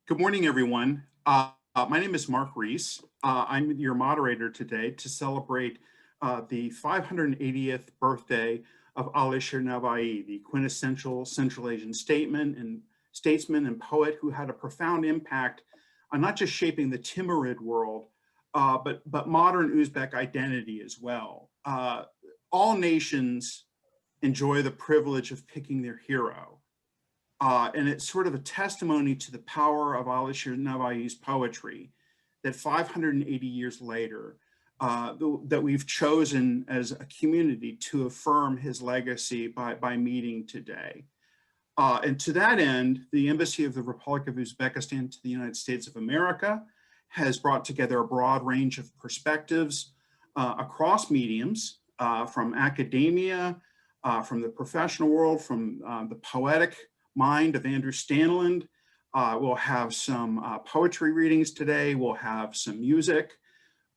Good morning, everyone. My name is Mark Reese. I'm your moderator today to celebrate the 580th birthday of Alisher Navoi, the quintessential Central Asian statesman and poet who had a profound impact on not just shaping the Timurid world, but modern Uzbek identity as well. All nations enjoy the privilege of picking their hero. And it's sort of a testimony to the power of Alisher Navoi's poetry that 580 years later, that we've chosen as a community to affirm his legacy by meeting today. And to that end, the Embassy of the Republic of Uzbekistan to the United States of America has brought together a broad range of perspectives across mediums, from academia, from the professional world, from the poetic mind of Andrew Stanland. We'll have some poetry readings today. We'll have some music.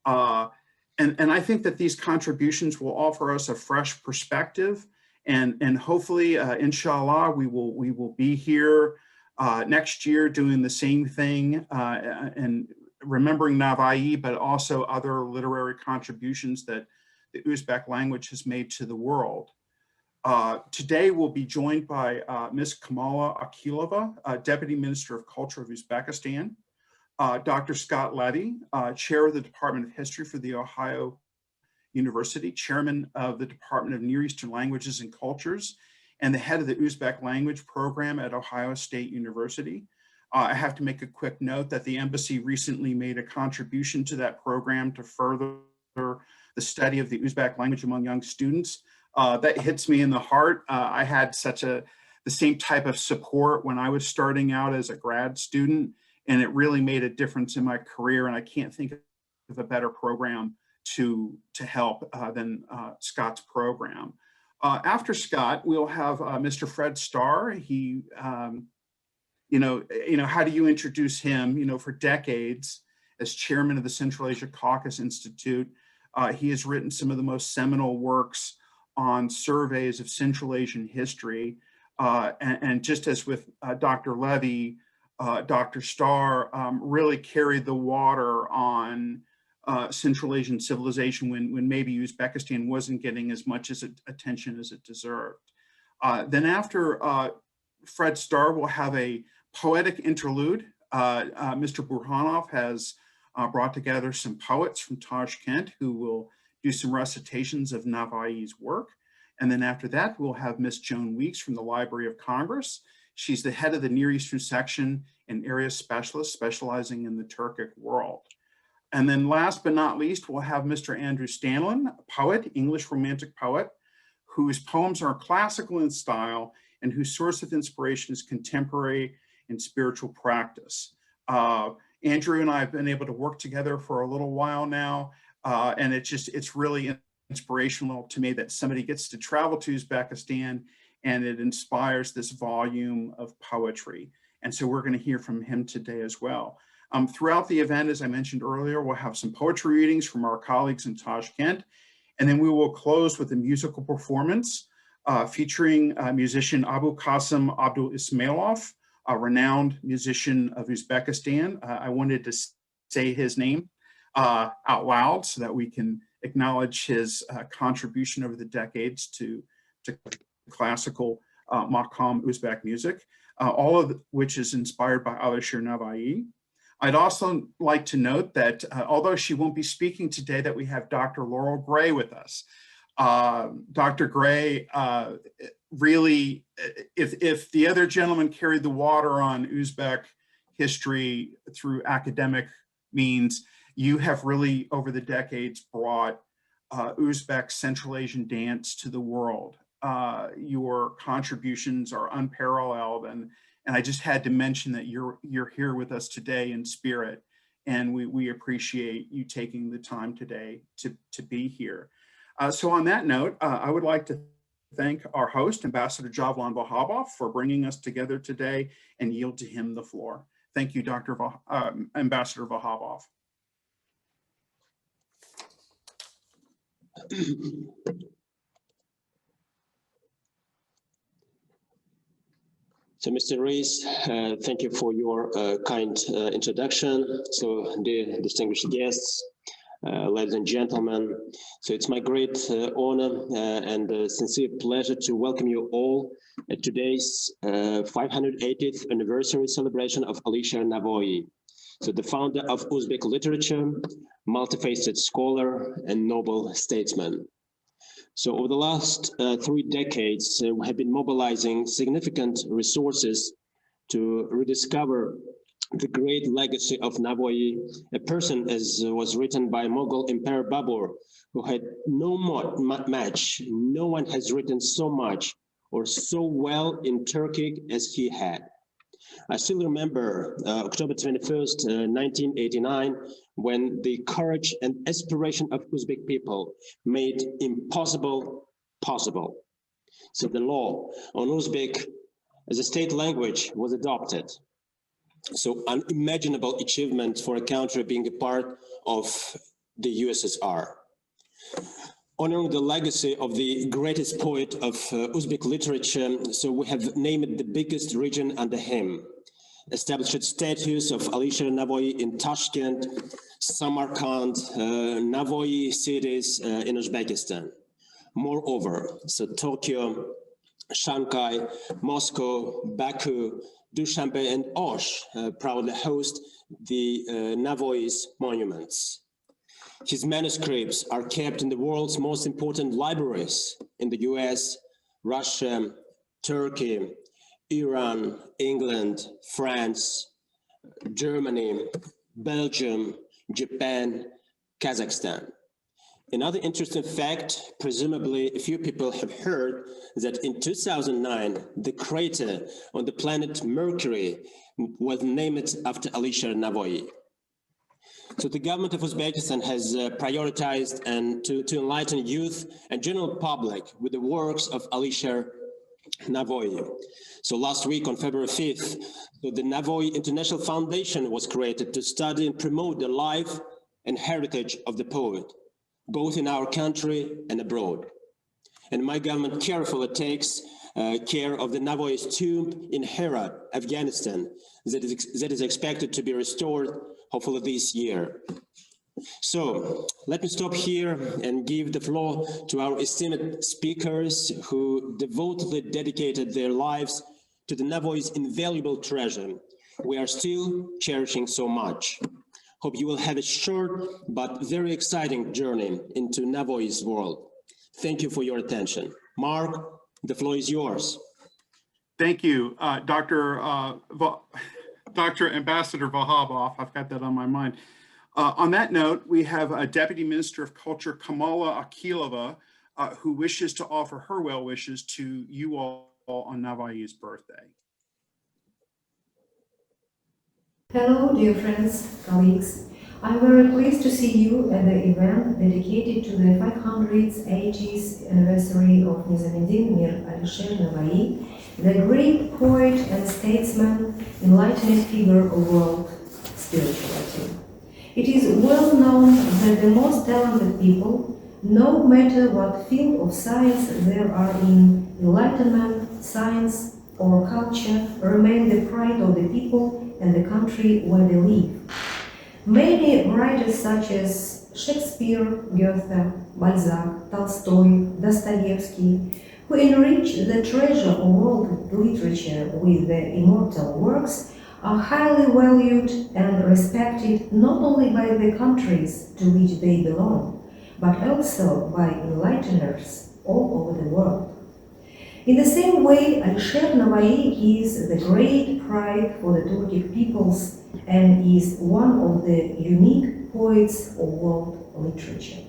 And I think that these contributions will offer us a fresh perspective. And hopefully, inshallah, we will be here next year doing the same thing and remembering Navai, but also other literary contributions that the Uzbek language has made to the world. Today we'll be joined by Ms. Kamala Akilova, Deputy Minister of Culture of Uzbekistan, Dr. Scott Levy, Chair of the Department of History for The Ohio University, Chairman of the Department of Near Eastern Languages and Cultures, and the head of the Uzbek language program at Ohio State University. I have to make a quick note that the embassy recently made a contribution to that program to further the study of the Uzbek language among young students. That hits me in the heart. I had the same type of support when I was starting out as a grad student, and it really made a difference in my career. And I can't think of a better program to help than Scott's program. After Scott, we'll have Mr. Fred Starr. He, how do you introduce him? For decades as chairman of the Central Asia Caucus Institute, he has written some of the most seminal works on surveys of Central Asian history. And just as with Dr. Levy, Dr. Starr really carried the water on Central Asian civilization when maybe Uzbekistan wasn't getting as much attention as it deserved. Then after Fred Starr, we'll have a poetic interlude. Mr. Burhanov has brought together some poets from Tashkent who will do some recitations of Navai's work. And then after that, we'll have Miss Joan Weeks from the Library of Congress. She's the head of the Near Eastern section and area specialist specializing in the Turkic world. And then last but not least, we'll have Mr. Andrew Stanland, a poet, English Romantic poet, whose poems are classical in style and whose source of inspiration is contemporary and spiritual practice. Andrew and I have been able to work together for a little while now. And it's really inspirational to me that somebody gets to travel to Uzbekistan and it inspires this volume of poetry. And so we're going to hear from him today as well. Throughout the event, as I mentioned earlier, we'll have some poetry readings from our colleagues in Tashkent. And then we will close with a musical performance featuring musician Abu Qasim Abdul Ismailov, a renowned musician of Uzbekistan. I wanted to say his name out loud so that we can acknowledge his contribution over the decades to classical Maqam Uzbek music, all of which is inspired by Alisher Navoi. I'd also like to note that although she won't be speaking today, that we have Dr. Laurel Gray with us. Dr. Gray really, if the other gentleman carried the water on Uzbek history through academic means, you have really, over the decades, brought Uzbek Central Asian dance to the world. Your contributions are unparalleled, and I just had to mention that you're here with us today in spirit, and we appreciate you taking the time today to be here. So on that note, I would like to thank our host, Ambassador Javlan Vahabov, for bringing us together today, and yield to him the floor. Thank you, Ambassador Vahabov. So, Mr. Rees, thank you for your kind introduction. So, dear distinguished guests, ladies and gentlemen, so it's my great honor and sincere pleasure to welcome you all at today's 580th anniversary celebration of Alisher Navoi, so the founder of Uzbek literature, multifaceted scholar, and noble statesman. So over the last 3 decades, we have been mobilizing significant resources to rediscover the great legacy of Navoi, a person, as was written by Mughal Emperor Babur, who had no match. No one has written so much or so well in Turkic as he had. I still remember October 21st, 1989, when the courage and aspiration of Uzbek people made impossible possible. So the law on Uzbek as a state language was adopted. So unimaginable achievement for a country being a part of the USSR. Honoring the legacy of the greatest poet of Uzbek literature, so we have named the biggest region under him, established statues of Alisher Navoi in Tashkent, Samarkand, Navoi cities in Uzbekistan. Moreover, so Tokyo, Shanghai, Moscow, Baku, Dushanbe, and Osh proudly host the Navoi's monuments. His manuscripts are kept in the world's most important libraries in the US, Russia, Turkey, Iran, England, France, Germany, Belgium, Japan, Kazakhstan. Another interesting fact, presumably a few people have heard, that in 2009, the crater on the planet Mercury was named after Alisher Navoi. So the government of Uzbekistan has prioritized and to enlighten youth and general public with the works of Alisher Navoi. So last week on February 5th, so the Navoi International Foundation was created to study and promote the life and heritage of the poet, both in our country and abroad. And my government carefully takes care of the Navoi's tomb in Herat, Afghanistan, that is expected to be restored hopefully this year. So let me stop here and give the floor to our esteemed speakers who devotedly dedicated their lives to the Navoi's invaluable treasure we are still cherishing so much. Hope you will have a short but very exciting journey into Navoi's world. Thank you for your attention. Mark, the floor is yours. Thank you, Dr. Ambassador Vahabov. I've got that on my mind. On that note, we have Deputy Minister of Culture, Kamala Akilova, who wishes to offer her well wishes to you all on Navoi's birthday. Hello, dear friends, colleagues. I'm very pleased to see you at the event dedicated to the 580th anniversary of Nizamuddin Mir Alisher Navoi, the great poet and statesman, enlightened figure of world spirituality. It is well known that the most talented people, no matter what field of science there are in, enlightenment, science, or culture, remain the pride of the people and the country where they live. Many writers such as Shakespeare, Goethe, Balzac, Tolstoy, Dostoevsky, who enrich the treasure of world literature with their immortal works, are highly valued and respected not only by the countries to which they belong, but also by enlighteners all over the world. In the same way, Alisher Navoi is the great pride for the Turkic peoples and is one of the unique poets of world literature.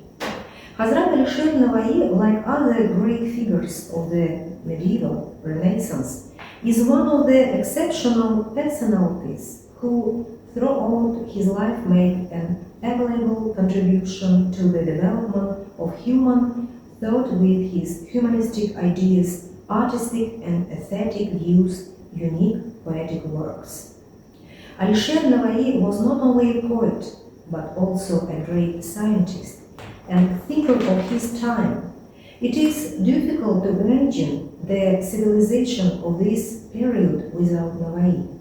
Hazrat Alisher Navoi, like other great figures of the medieval Renaissance, is one of the exceptional personalities who throughout his life made an invaluable contribution to the development of human thought with his humanistic ideas, artistic and aesthetic views, unique poetic works. Alisher Navoi was not only a poet, but also a great scientist and thinker of his time. It is difficult to imagine the civilization of this period without Navoi.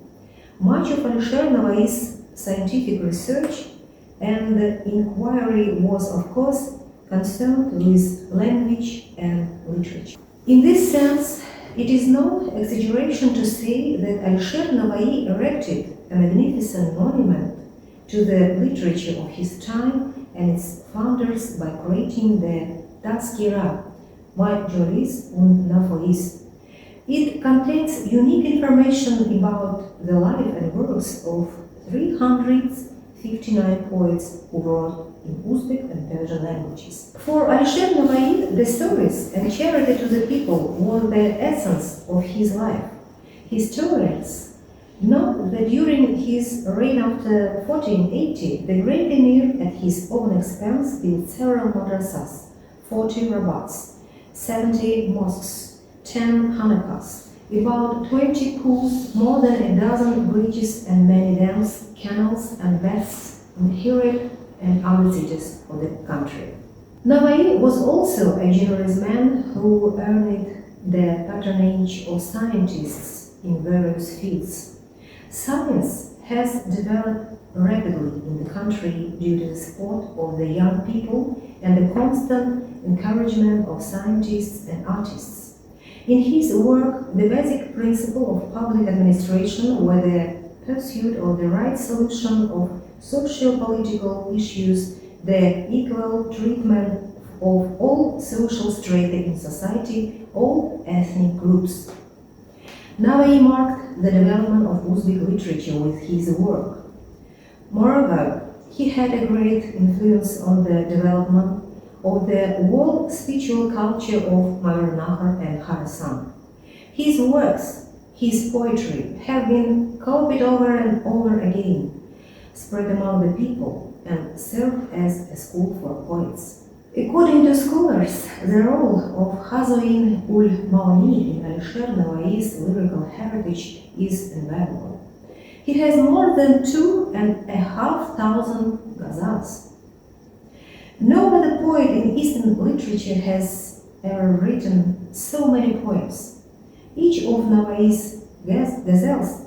Much of Alisher Navoi's scientific research and inquiry was, of course, concerned with language and literature. In this sense, it is no exaggeration to say that Alisher Navoi erected a magnificent monument to the literature of his time and its founders by creating the Tazkira, Majoris und Navois. It contains unique information about the life and works of 359 poets who wrote in Uzbek and Persian languages. For Alisher Navoi, the service and charity to the people was the essence of his life. Historians note that during his reign after 1480, the great emir at his own expense built several madrasas, 40 rabbats, 70 mosques, 10 hanekas, about 20 pools, more than a dozen bridges and many dams, canals and baths in Herat and other cities of the country. Navoi was also a generous man who earned the patronage of scientists in various fields. Science has developed rapidly in the country due to the support of the young people and the constant encouragement of scientists and artists. In his work, the basic principle of public administration were the pursuit of the right solution of socio-political issues, the equal treatment of all social strata in society, all ethnic groups. Navoi marked the development of Uzbek literature with his work. Moreover, he had a great influence on the development of the world spiritual culture of Mavranakhar and Khorasan. His works, his poetry, have been copied over and over again, spread among the people, and served as a school for poets. According to scholars, the role of Hazoin ul Maoni in Alisher Navoi's lyrical heritage is invaluable. He has more than 2,500 ghazals. No other poet in Eastern literature has ever written so many poems. Each of Navoi's ghazals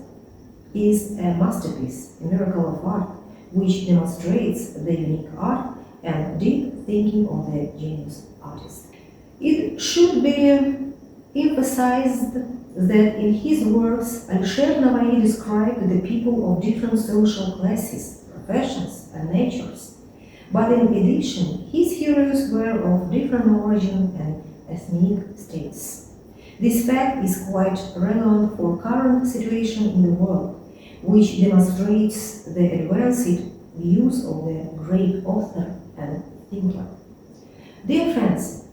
is a masterpiece, a miracle of art, which demonstrates the unique art and deep thinking of the genius artist. It should be emphasized that in his works, Alisher Navoi described the people of different social classes, professions, and natures. But in addition, his heroes were of different origin and ethnic states. This fact is quite relevant for current situation in the world, which demonstrates the advanced views of the great author and thinker. Dear friends,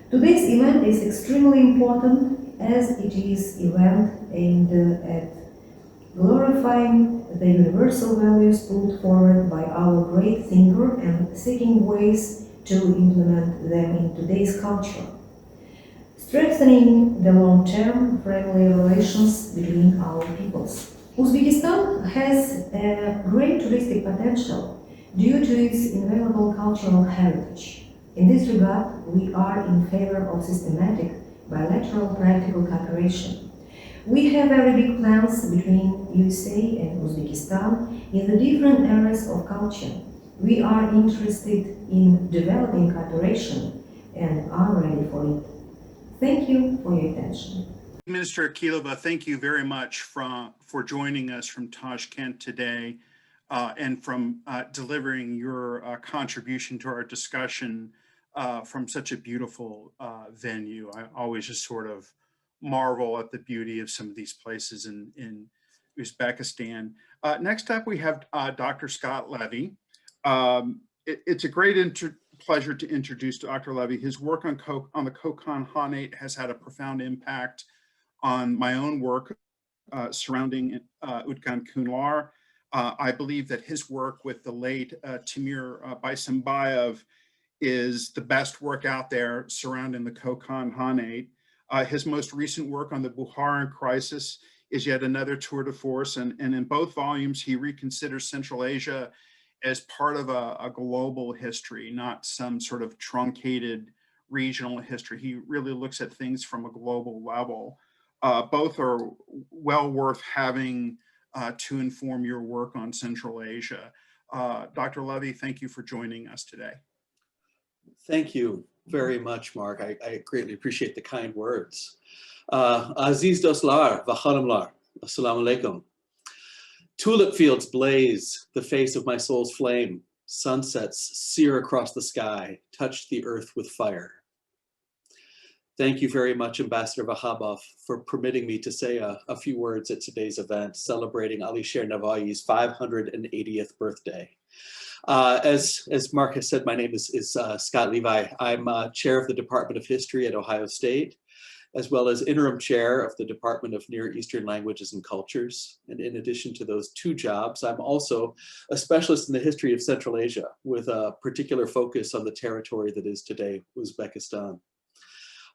today's event is extremely important as it is event aimed at glorifying the universal values put forward by our great thinker and seeking ways to implement them in today's culture, strengthening the long-term friendly relations between our peoples. Uzbekistan has a great touristic potential due to its invaluable cultural heritage. In this regard, we are in favor of systematic bilateral practical cooperation. We have very big plans between USA and Uzbekistan in the different areas of culture. We are interested in developing cooperation and are ready for it. Thank you for your attention. Minister Akilova, thank you very much for joining us from Tashkent today and from delivering your contribution to our discussion from such a beautiful venue. I always just sort of marvel at the beauty of some of these places in Uzbekistan. Next up, we have Dr. Scott Levy. It's a great pleasure to introduce Dr. Levy. His work on the Kokon Khanate has had a profound impact on my own work surrounding Utkan Kunlar. I believe that his work with the late Timur Baisembayev is the best work out there surrounding the Kokon Khanate. His most recent work on the Bukharan crisis is yet another tour de force, and in both volumes, he reconsiders Central Asia as part of a global history, not some sort of truncated regional history. He really looks at things from a global level. Both are well worth having to inform your work on Central Asia. Dr. Levy, thank you for joining us today. Thank you very much, Mark. I greatly appreciate the kind words. Aziz Dostlar, V'chalamlar, Assalamu alaikum. Tulip fields blaze, the face of my soul's flame. Sunsets sear across the sky, touch the earth with fire. Thank you very much, Ambassador Vahabov, for permitting me to say a few words at today's event, celebrating Alisher Navoi's 580th birthday. As Mark has said, my name is Scott Levi. I'm chair of the Department of History at Ohio State, as well as interim chair of the Department of Near Eastern Languages and Cultures. And in addition to those two jobs, I'm also a specialist in the history of Central Asia, with a particular focus on the territory that is today Uzbekistan.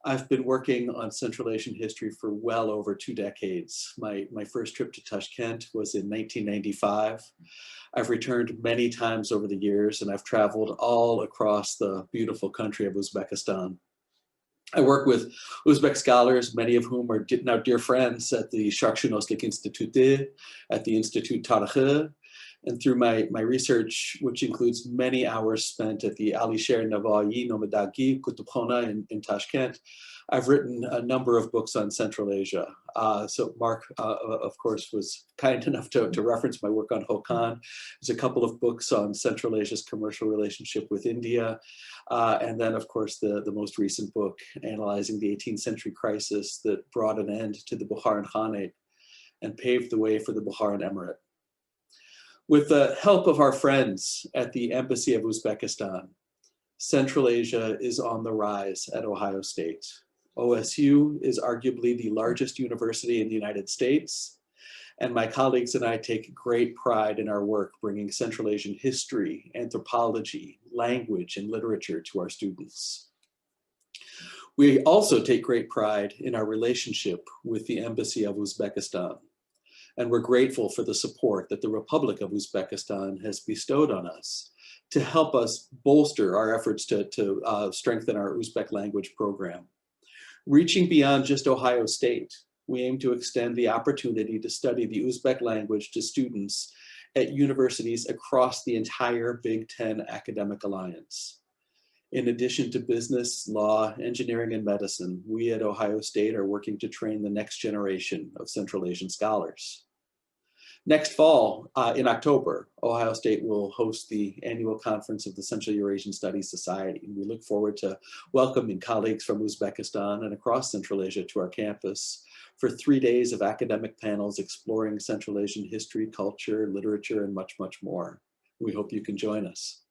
I've been working on Central Asian history for well over 2 decades. My first trip to Tashkent was in 1995. I've returned many times over the years, and I've traveled all across the beautiful country of Uzbekistan. I work with Uzbek scholars, many of whom are now dear friends at the Sharqshunoslik Institute, at the Institute Tarikh, and through my research, which includes many hours spent at the Alisher Navoi Nomedagi Kutubkhana in Tashkent, I've written a number of books on Central Asia. So Mark, of course, was kind enough to reference my work on Hokan. There's a couple of books on Central Asia's commercial relationship with India. And then, of course, the most recent book analyzing the 18th century crisis that brought an end to the Bukharan Khanate and paved the way for the Bukharan Emirate. With the help of our friends at the Embassy of Uzbekistan, Central Asia is on the rise at Ohio State. OSU is arguably the largest university in the United States, and my colleagues and I take great pride in our work bringing Central Asian history, anthropology, language, and literature to our students. We also take great pride in our relationship with the Embassy of Uzbekistan, and we're grateful for the support that the Republic of Uzbekistan has bestowed on us to help us bolster our efforts to strengthen our Uzbek language program. Reaching beyond just Ohio State, we aim to extend the opportunity to study the Uzbek language to students at universities across the entire Big Ten academic alliance. In addition to business, law, engineering, and medicine, we at Ohio State are working to train the next generation of Central Asian scholars. Next fall, in October, Ohio State will host the annual conference of the Central Eurasian Studies Society, and we look forward to welcoming colleagues from Uzbekistan and across Central Asia to our campus for 3 days of academic panels exploring Central Asian history, culture, literature, and much, much more. We hope you can join us.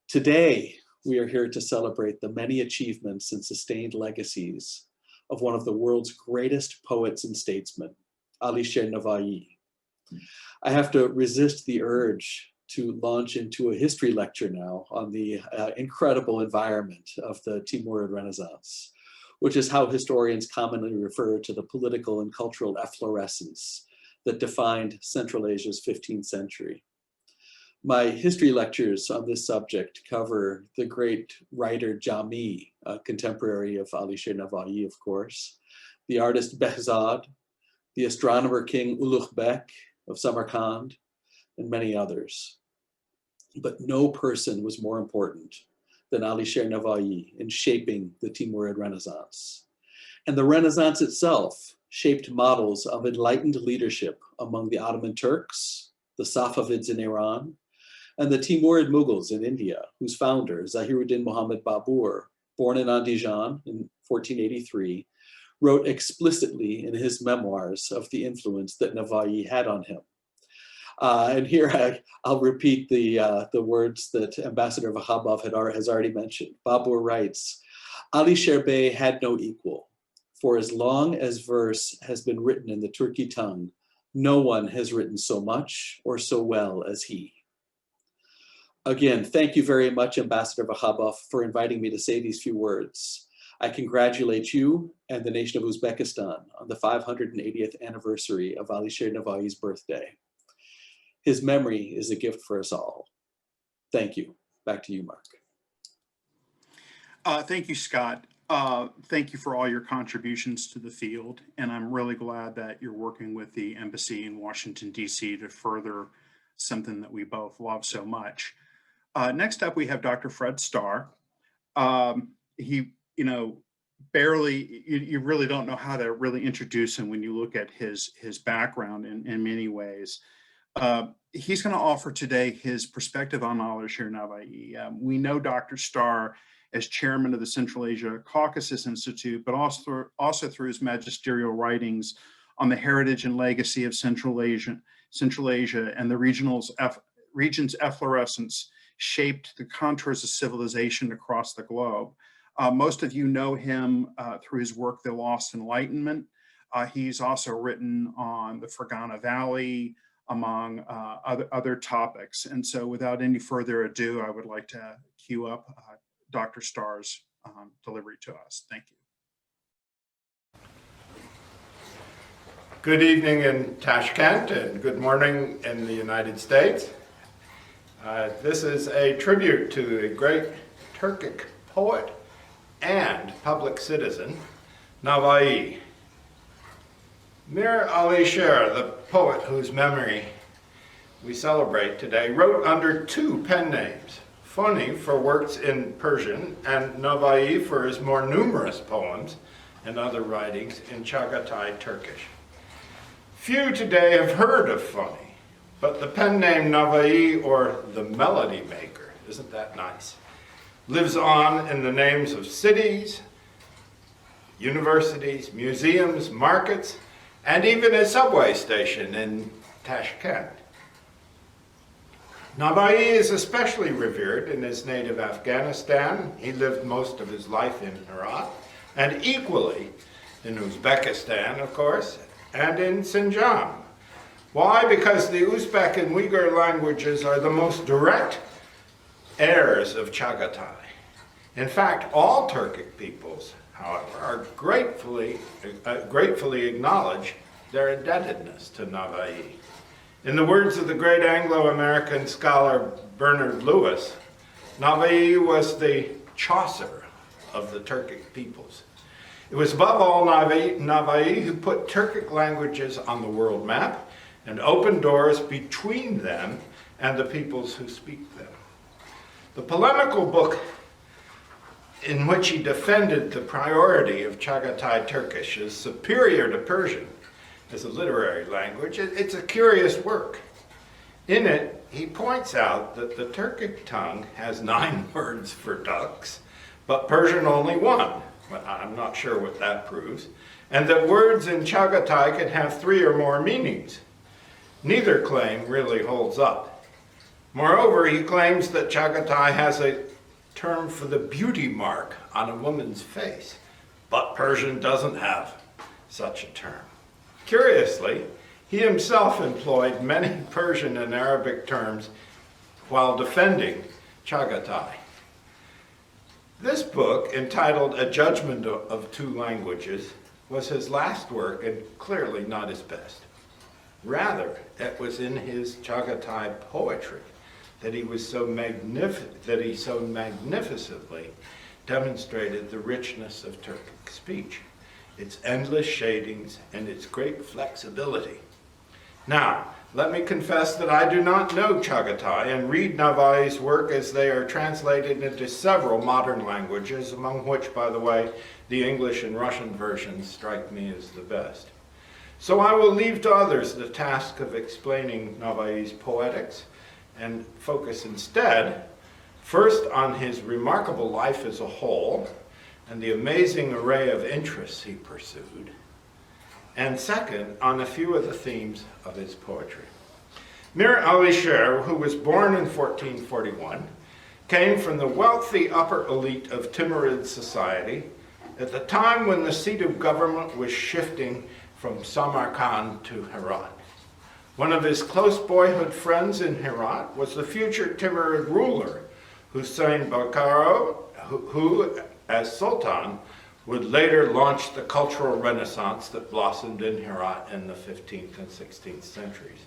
Today, we are here to celebrate the many achievements and sustained legacies of one of the world's greatest poets and statesmen, Alisher Navoi. I have to resist the urge to launch into a history lecture now on the incredible environment of the Timurid Renaissance, which is how historians commonly refer to the political and cultural efflorescence that defined Central Asia's 15th century. My history lectures on this subject cover the great writer Jami, a contemporary of Alisher Navoi, of course, the artist Behzad, the astronomer king Ulugh Bek of Samarkand, and many others. But no person was more important than Alisher Navoi in shaping the Timurid Renaissance. And the Renaissance itself shaped models of enlightened leadership among the Ottoman Turks, the Safavids in Iran, and the Timurid Mughals in India, whose founder, Zahiruddin Muhammad Babur, born in Andijan in 1483, wrote explicitly in his memoirs of the influence that Navoi had on him. And here I'll repeat the words that Ambassador Vahabov has already mentioned. Babur writes, Alisher Bey had no equal. For as long as verse has been written in the Turki tongue, no one has written so much or so well as he. Again, thank you very much, Ambassador Vahabov, for inviting me to say these few words. I congratulate you and the nation of Uzbekistan on the 580th anniversary of Alisher Navai's birthday. His memory is a gift for us all. Thank you. Back to you, Mark. Thank you, Scott. Thank you for all your contributions to the field, and I'm really glad that you're working with the embassy in Washington, D.C. to further something that we both love so much. Next up, we have Dr. Fred Starr. He, barely, you really don't know how to really introduce him when you look at his background in many ways. He's going to offer today his perspective on Alisher Navai. We know Dr. Starr as chairman of the Central Asia Caucasus Institute, but also through his magisterial writings on the heritage and legacy of Central Asia and the region's efflorescence shaped the contours of civilization across the globe. Most of you know him through his work, The Lost Enlightenment. He's also written on the Fergana Valley, among other topics. And so without any further ado, I would like to cue up Dr. Starr's delivery to us. Thank you. Good evening in Tashkent and good morning in the United States. This is a tribute to the great Turkic poet and public citizen, Navai. Mir Alisher, the poet whose memory we celebrate today, wrote under two pen names, Foni for works in Persian and Navai for his more numerous poems and other writings in Chagatai Turkish. Few today have heard of Foni, but the pen name Navai, or the melody maker, isn't that nice, lives on in the names of cities, universities, museums, markets, and even a subway station in Tashkent. Navai is especially revered in his native Afghanistan. He lived most of his life in Herat, and equally in Uzbekistan, of course, and in Xinjiang. Why? Because the Uzbek and Uyghur languages are the most direct heirs of Chagatai. In fact, all Turkic peoples, however, are gratefully acknowledge their indebtedness to Navai. In the words of the great Anglo-American scholar Bernard Lewis, Navai was the Chaucer of the Turkic peoples. It was above all Navai who put Turkic languages on the world map and opened doors between them and the peoples who speak them. The polemical book in which he defended the priority of Chagatai Turkish as superior to Persian as a literary language, it's a curious work. In it, he points out that the Turkic tongue has 9 words for ducks, but Persian only 1. Well, I'm not sure what that proves. And that words in Chagatai can have 3 or more meanings. Neither claim really holds up. Moreover, he claims that Chagatai has a term for the beauty mark on a woman's face, but Persian doesn't have such a term. Curiously, he himself employed many Persian and Arabic terms while defending Chagatai. This book, entitled A Judgment of Two Languages, was his last work and clearly not his best. Rather, it was in his Chagatai poetry that he so magnificently demonstrated the richness of Turkic speech, its endless shadings, and its great flexibility. Now, let me confess that I do not know Chagatai and read Navai's work as they are translated into several modern languages, among which, by the way, the English and Russian versions strike me as the best. So I will leave to others the task of explaining Navai's poetics and focus instead, first on his remarkable life as a whole and the amazing array of interests he pursued, and second, on a few of the themes of his poetry. Mir Alisher, who was born in 1441, came from the wealthy upper elite of Timurid society at the time when the seat of government was shifting from Samarkand to Herat. One of his close boyhood friends in Herat was the future Timurid ruler, Hussein Bakaro, who, as Sultan, would later launch the cultural renaissance that blossomed in Herat in the 15th and 16th centuries.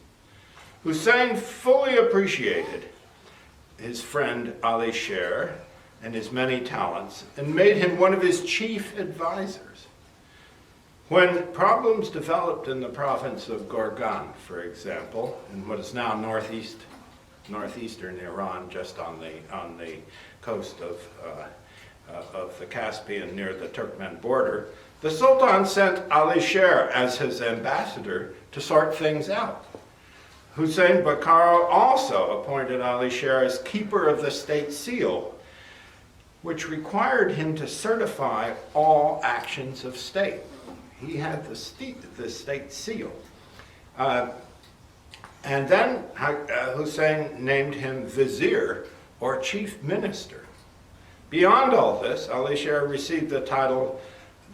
Hussein fully appreciated his friend Alisher and his many talents and made him one of his chief advisors. When problems developed in the province of Gorgan, for example, in what is now northeastern Iran, just on the coast of the Caspian near the Turkmen border, the Sultan sent Alisher as his ambassador to sort things out. Hussein Bakaro also appointed Alisher as keeper of the state seal, which required him to certify all actions of state. He had the state seal. And then Hussein named him vizier, or chief minister. Beyond all this, Alisher received the title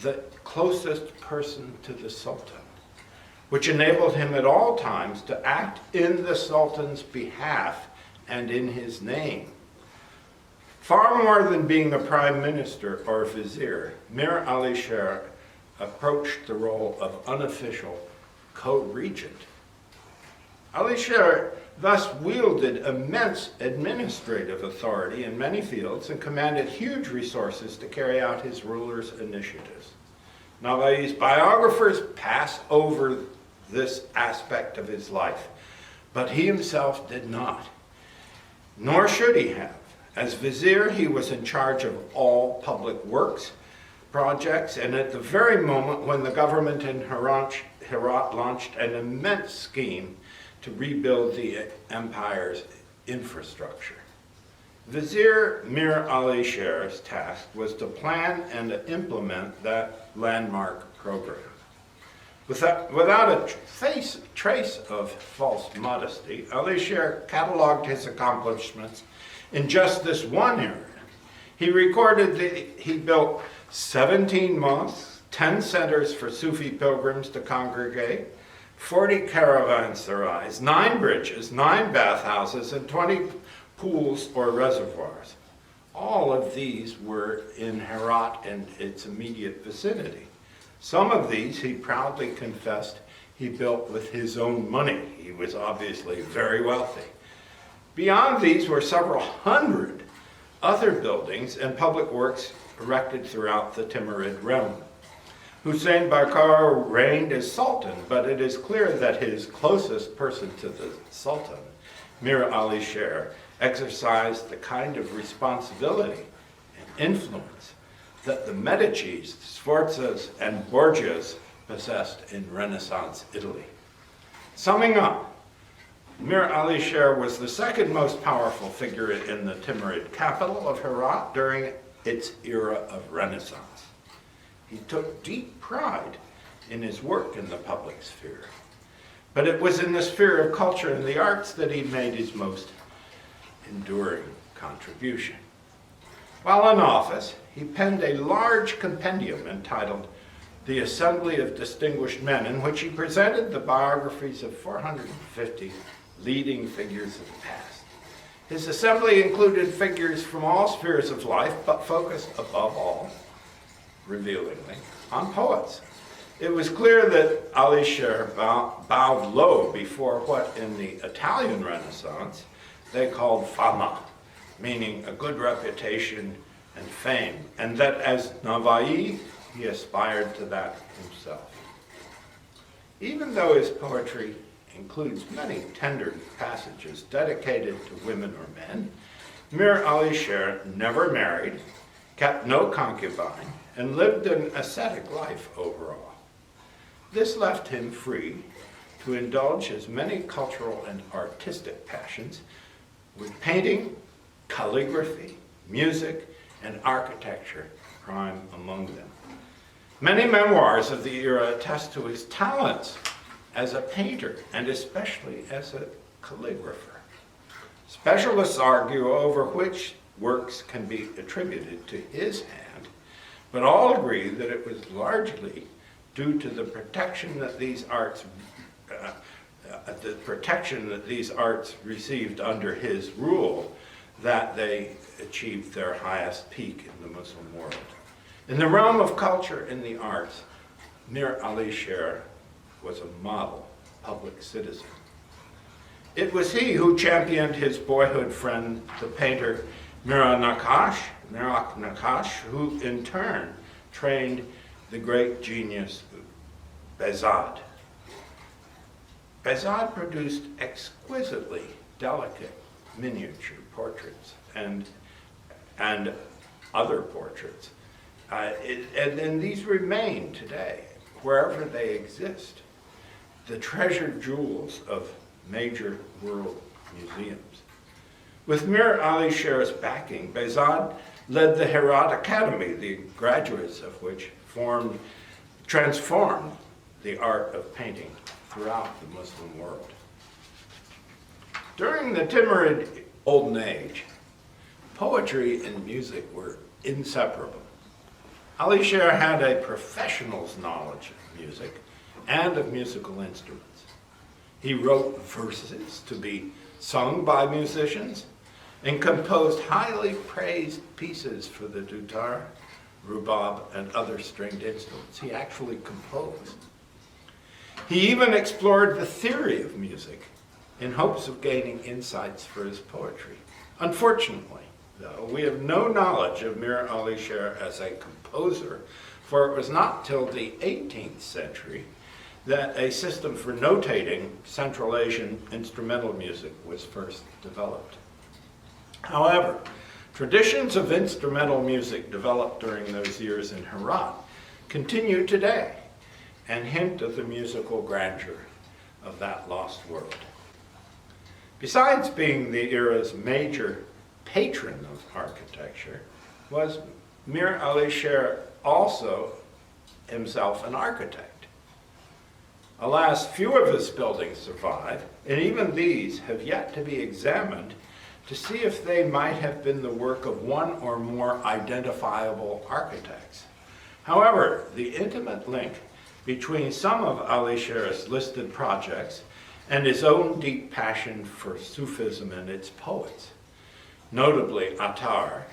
the closest person to the Sultan, which enabled him at all times to act in the Sultan's behalf and in his name. Far more than being a prime minister or vizier, Mir Alisher approached the role of unofficial co-regent. Alisher thus wielded immense administrative authority in many fields and commanded huge resources to carry out his ruler's initiatives. Navai's biographers pass over this aspect of his life, but he himself did not, nor should he have. As vizier, he was in charge of all public works projects, and at the very moment when the government in Herat launched an immense scheme to rebuild the empire's infrastructure. Vizier Mir Alisher's task was to plan and implement that landmark program. Without a trace of false modesty, Alisher cataloged his accomplishments in just this one area. He recorded that he built 17 mosques, 10 centers for Sufi pilgrims to congregate, 40 caravanserais, 9 bridges, 9 bathhouses, and 20 pools or reservoirs. All of these were in Herat and its immediate vicinity. Some of these, he proudly confessed, he built with his own money. He was obviously very wealthy. Beyond these were several hundred other buildings and public works erected throughout the Timurid realm. Hussein Bakaro reigned as Sultan, but it is clear that his closest person to the Sultan, Mir Alisher, exercised the kind of responsibility and influence that the Medicis, Sforzas, and Borgias possessed in Renaissance Italy. Summing up, Mir Alisher was the second most powerful figure in the Timurid capital of Herat during its era of Renaissance. He took deep pride in his work in the public sphere, but it was in the sphere of culture and the arts that he made his most enduring contribution. While in office, he penned a large compendium entitled The Assembly of Distinguished Men, in which he presented the biographies of 450 leading figures of the past. His assembly included figures from all spheres of life, but focused above all, revealingly, on poets. It was clear that Alisher bowed low before what in the Italian Renaissance they called fama, meaning a good reputation and fame, and that as Navoi, he aspired to that himself. Even though his poetry includes many tender passages dedicated to women or men, Mir Alisher never married, kept no concubine, and lived an ascetic life overall. This left him free to indulge his many cultural and artistic passions, with painting, calligraphy, music, and architecture prime among them. Many memoirs of the era attest to his talents as a painter and especially as a calligrapher. Specialists argue over which works can be attributed to his hand, but all agree that it was largely due to the protection that these arts received under his rule that they achieved their highest peak in the Muslim world. In the realm of culture and the arts, Mir Alisher was a model public citizen. It was he who championed his boyhood friend, the painter Mirak Nakash, who in turn trained the great genius Behzad. Behzad produced exquisitely delicate miniature portraits and other portraits. And these remain today, wherever they exist, the treasured jewels of major world museums. With Mir Alisher's backing, Behzad led the Herat Academy, the graduates of which transformed the art of painting throughout the Muslim world. During the Timurid Golden Age, poetry and music were inseparable. Alisher had a professional's knowledge of music and of musical instruments. He wrote verses to be sung by musicians and composed highly praised pieces for the dutar, rubab, and other stringed instruments. He actually composed. He even explored the theory of music in hopes of gaining insights for his poetry. Unfortunately, though, we have no knowledge of Mir Alisher as a composer, for it was not till the 18th century that a system for notating Central Asian instrumental music was first developed. However, traditions of instrumental music developed during those years in Herat continue today and hint of the musical grandeur of that lost world. Besides being the era's major patron of architecture, was Mir Alisher also himself an architect. Alas, few of his buildings survive, and even these have yet to be examined to see if they might have been the work of one or more identifiable architects. However, the intimate link between some of Alisher's listed projects and his own deep passion for Sufism and its poets, notably Attar,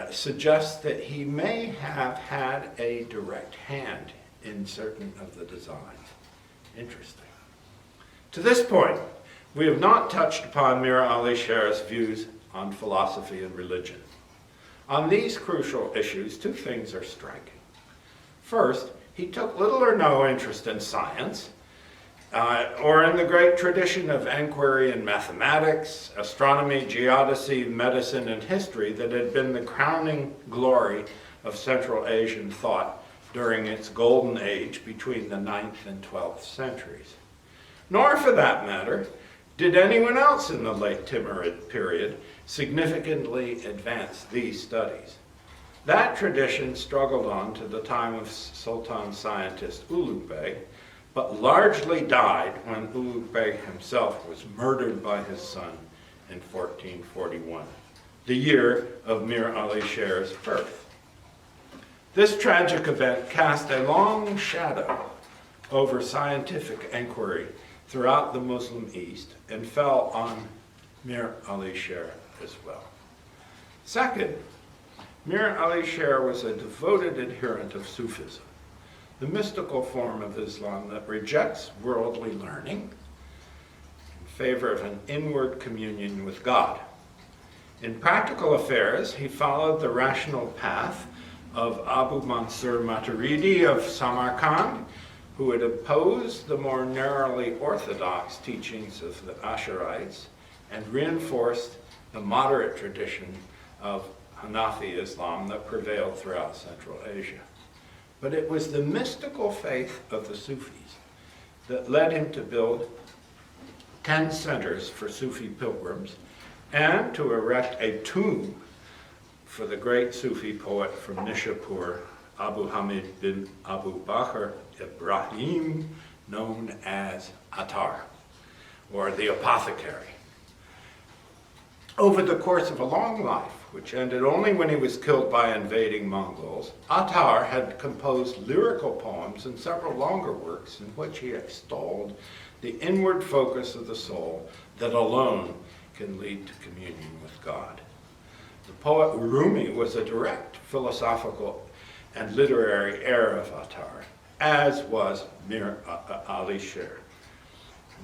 suggests that he may have had a direct hand in certain of the designs. Interesting. To this point, we have not touched upon Mir Alisher's views on philosophy and religion. On these crucial issues, two things are striking. First, he took little or no interest in science, or in the great tradition of inquiry in mathematics, astronomy, geodesy, medicine, and history that had been the crowning glory of Central Asian thought during its golden age between the 9th and 12th centuries. Nor, for that matter, did anyone else in the late Timurid period significantly advance these studies. That tradition struggled on to the time of Sultan scientist Ulugh Bey, but largely died when Ulugh Bey himself was murdered by his son in 1441, the year of Mir Alisher's birth. This tragic event cast a long shadow over scientific inquiry throughout the Muslim East and fell on Mir Alisher as well. Second, Mir Alisher was a devoted adherent of Sufism, the mystical form of Islam that rejects worldly learning in favor of an inward communion with God. In practical affairs, he followed the rational path of Abu Mansur Maturidi of Samarkand, who had opposed the more narrowly orthodox teachings of the Asharites and reinforced the moderate tradition of Hanafi Islam that prevailed throughout Central Asia. But it was the mystical faith of the Sufis that led him to build 10 centers for Sufi pilgrims and to erect a tomb for the great Sufi poet from Nishapur, Abu Hamid bin Abu Bakr Ibrahim, known as Attar. or the apothecary. Over the course of a long life, which ended only when he was killed by invading Mongols, Attar had composed lyrical poems and several longer works in which he extolled the inward focus of the soul that alone can lead to communion with God. The poet Rumi was a direct philosophical and literary heir of Attar, as was Mir Alisher,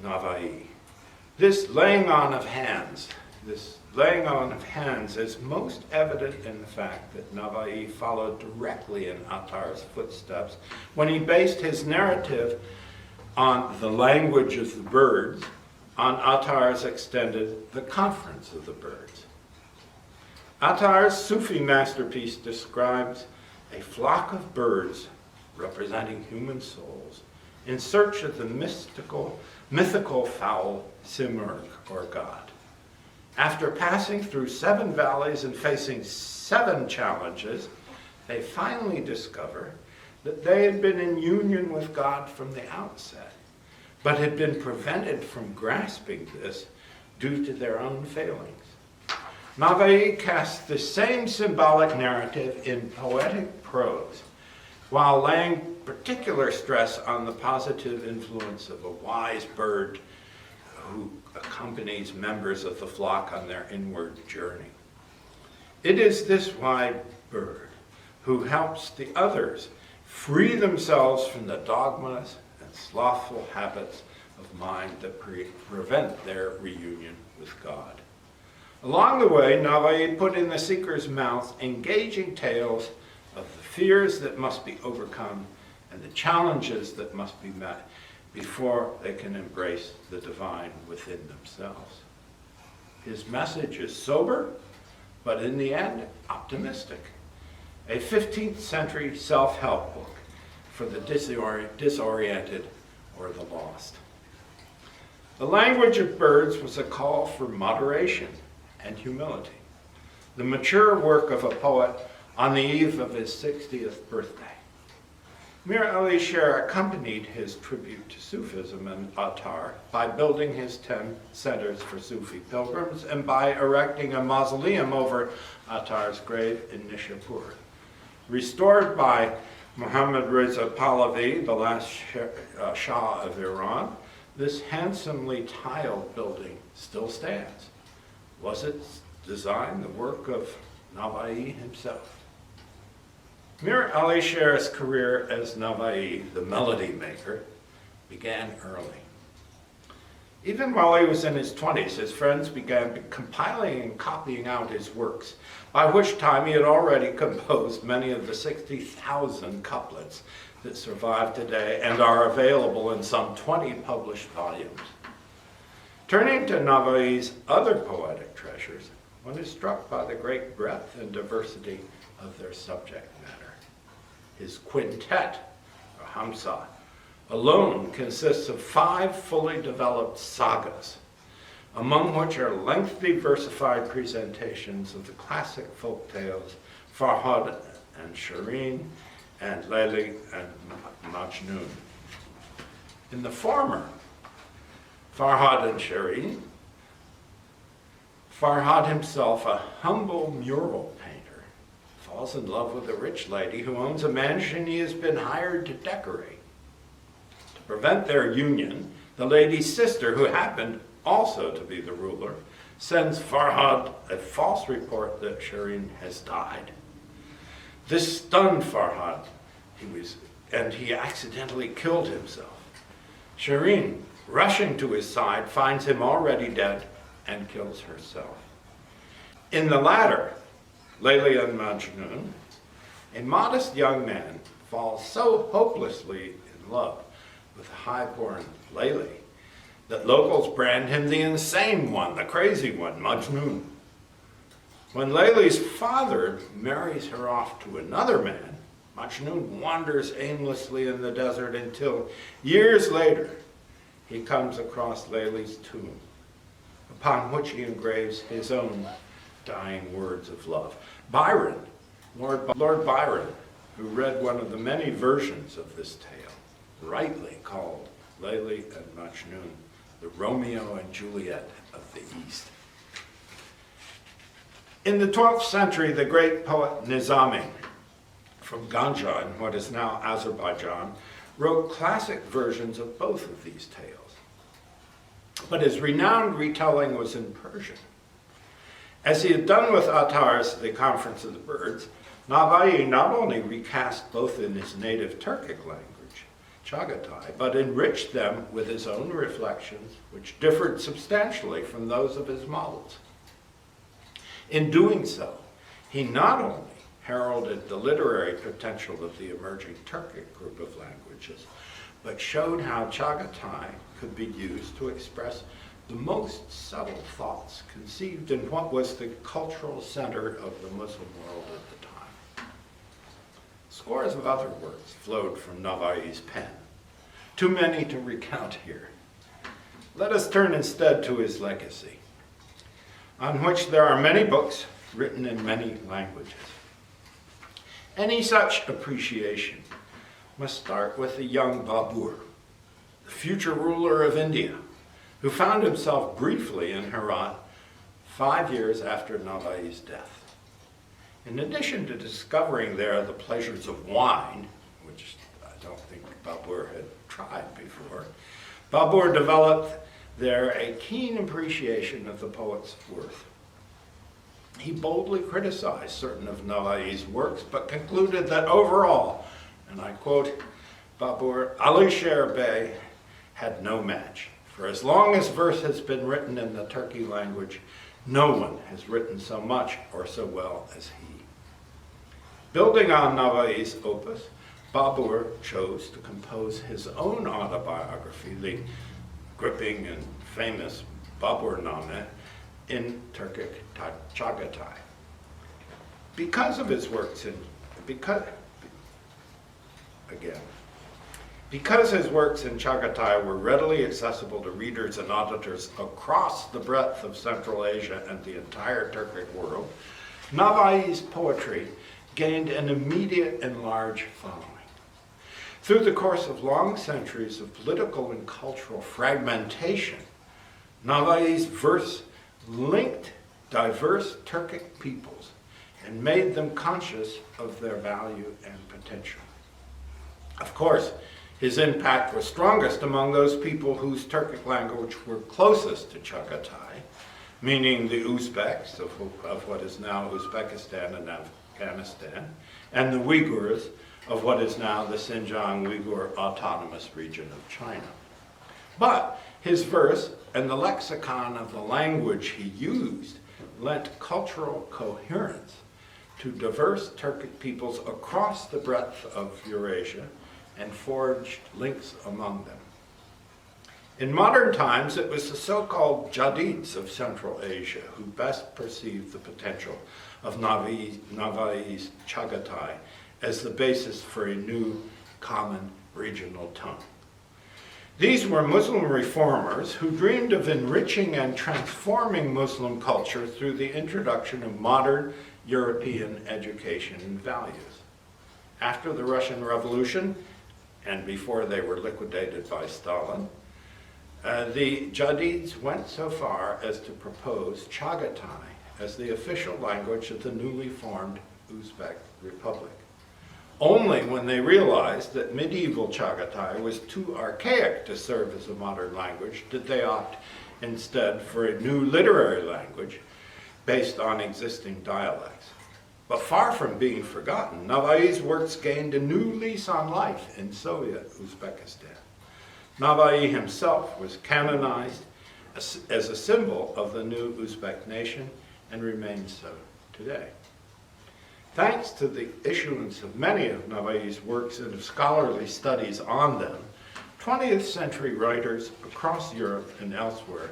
Navoi. This laying on of hands is most evident in the fact that Navoi followed directly in Attar's footsteps when he based his narrative on the language of the birds, on Attar's extended The Conference of the Birds. Attar's Sufi masterpiece describes a flock of birds representing human souls in search of the mythical fowl Simurgh, or God. After passing through 7 valleys and facing 7 challenges, they finally discover that they had been in union with God from the outset, but had been prevented from grasping this due to their own failings. Navoi casts the same symbolic narrative in poetic prose, while laying particular stress on the positive influence of a wise bird who accompanies members of the flock on their inward journey. It is this wise bird who helps the others free themselves from the dogmas and slothful habits of mind that prevent their reunion with God. Along the way, Navoi put in the seeker's mouth engaging tales of the fears that must be overcome and the challenges that must be met before they can embrace the divine within themselves. His message is sober, but in the end, optimistic. A 15th century self-help book for the disoriented or the lost. The language of birds was a call for moderation and humility, the mature work of a poet on the eve of his 60th birthday. Mir Alisher accompanied his tribute to Sufism and Attar by building his 10 centers for Sufi pilgrims and by erecting a mausoleum over Attar's grave in Nishapur. Restored by Muhammad Reza Pahlavi, the last Shah of Iran, this handsomely tiled building still stands. Was its design the work of Navoi himself? Mir Alisher's career as Navoi, the melody maker, began early. Even while he was in his 20s, his friends began compiling and copying out his works, by which time he had already composed many of the 60,000 couplets that survive today and are available in some 20 published volumes. Turning to Navoi's other poetic treasures, one is struck by the great breadth and diversity of their subject matter. His quintet, or Hamsa, alone consists of 5 fully developed sagas, among which are lengthy versified presentations of the classic folk tales Farhad and Shireen and Layli and Majnun. In the former, Farhad and Shireen, Farhad himself, a humble mural painter, falls in love with a rich lady who owns a mansion he has been hired to decorate. To prevent their union, the lady's sister, who happened also to be the ruler, sends Farhad a false report that Shireen has died. This stunned Farhad, and he accidentally killed himself. Shireen, rushing to his side, finds him already dead and kills herself. In the latter, Layli and Majnun, a modest young man falls so hopelessly in love with the high-born Layli that locals brand him the insane one, the crazy one, Majnun. When Layli's father marries her off to another man, Majnun wanders aimlessly in the desert until years later he comes across Layli's tomb, upon which he engraves his own dying words of love. Byron, Lord Byron, who read one of the many versions of this tale, rightly called Layli and Majnun the Romeo and Juliet of the East. In the 12th century, the great poet Nizami from Ganja, in what is now Azerbaijan, wrote classic versions of both of these tales. But his renowned retelling was in Persian. As he had done with Attar's The Conference of the Birds, Navoi not only recast both in his native Turkic language, Chagatai, but enriched them with his own reflections, which differed substantially from those of his models. In doing so, he not only heralded the literary potential of the emerging Turkic group of languages, but showed how Chagatai could be used to express the most subtle thoughts conceived in what was the cultural center of the Muslim world at the time. Scores of other works flowed from Navai's pen, too many to recount here. Let us turn instead to his legacy, on which there are many books written in many languages. Any such appreciation must start with the young Babur, the future ruler of India, who found himself briefly in Herat 5 years after Navai's death. In addition to discovering there the pleasures of wine, which I don't think Babur had tried before, Babur developed there a keen appreciation of the poet's worth. He boldly criticized certain of Navai's works, but concluded that overall, and I quote Babur, Alisher Bey had no match. For as long as verse has been written in the Turki language, no one has written so much or so well as he. Building on Navai's opus, Babur chose to compose his own autobiography, the gripping and famous Baburname, in Turkic Chagatai. Because his works in Chagatai were readily accessible to readers and auditors across the breadth of Central Asia and the entire Turkic world, Navai's poetry gained an immediate and large following. Through the course of long centuries of political and cultural fragmentation, Navai's verse linked diverse Turkic peoples and made them conscious of their value and potential. Of course, his impact was strongest among those people whose Turkic language were closest to Chagatai, meaning the Uzbeks of what is now Uzbekistan and Afghanistan, and the Uyghurs of what is now the Xinjiang Uyghur Autonomous Region of China. But his verse and the lexicon of the language he used lent cultural coherence to diverse Turkic peoples across the breadth of Eurasia and forged links among them. In modern times, it was the so-called Jadids of Central Asia who best perceived the potential of Navai's Chagatai as the basis for a new common regional tongue. These were Muslim reformers who dreamed of enriching and transforming Muslim culture through the introduction of modern European education and values. After the Russian Revolution, and before they were liquidated by Stalin, the Jadids went so far as to propose Chagatai as the official language of the newly formed Uzbek Republic. Only when they realized that medieval Chagatai was too archaic to serve as a modern language did they opt instead for a new literary language based on existing dialects. But far from being forgotten, Navai's works gained a new lease on life in Soviet Uzbekistan. Navai himself was canonized as a symbol of the new Uzbek nation and remains so today. Thanks to the issuance of many of Navai's works and of scholarly studies on them, 20th century writers across Europe and elsewhere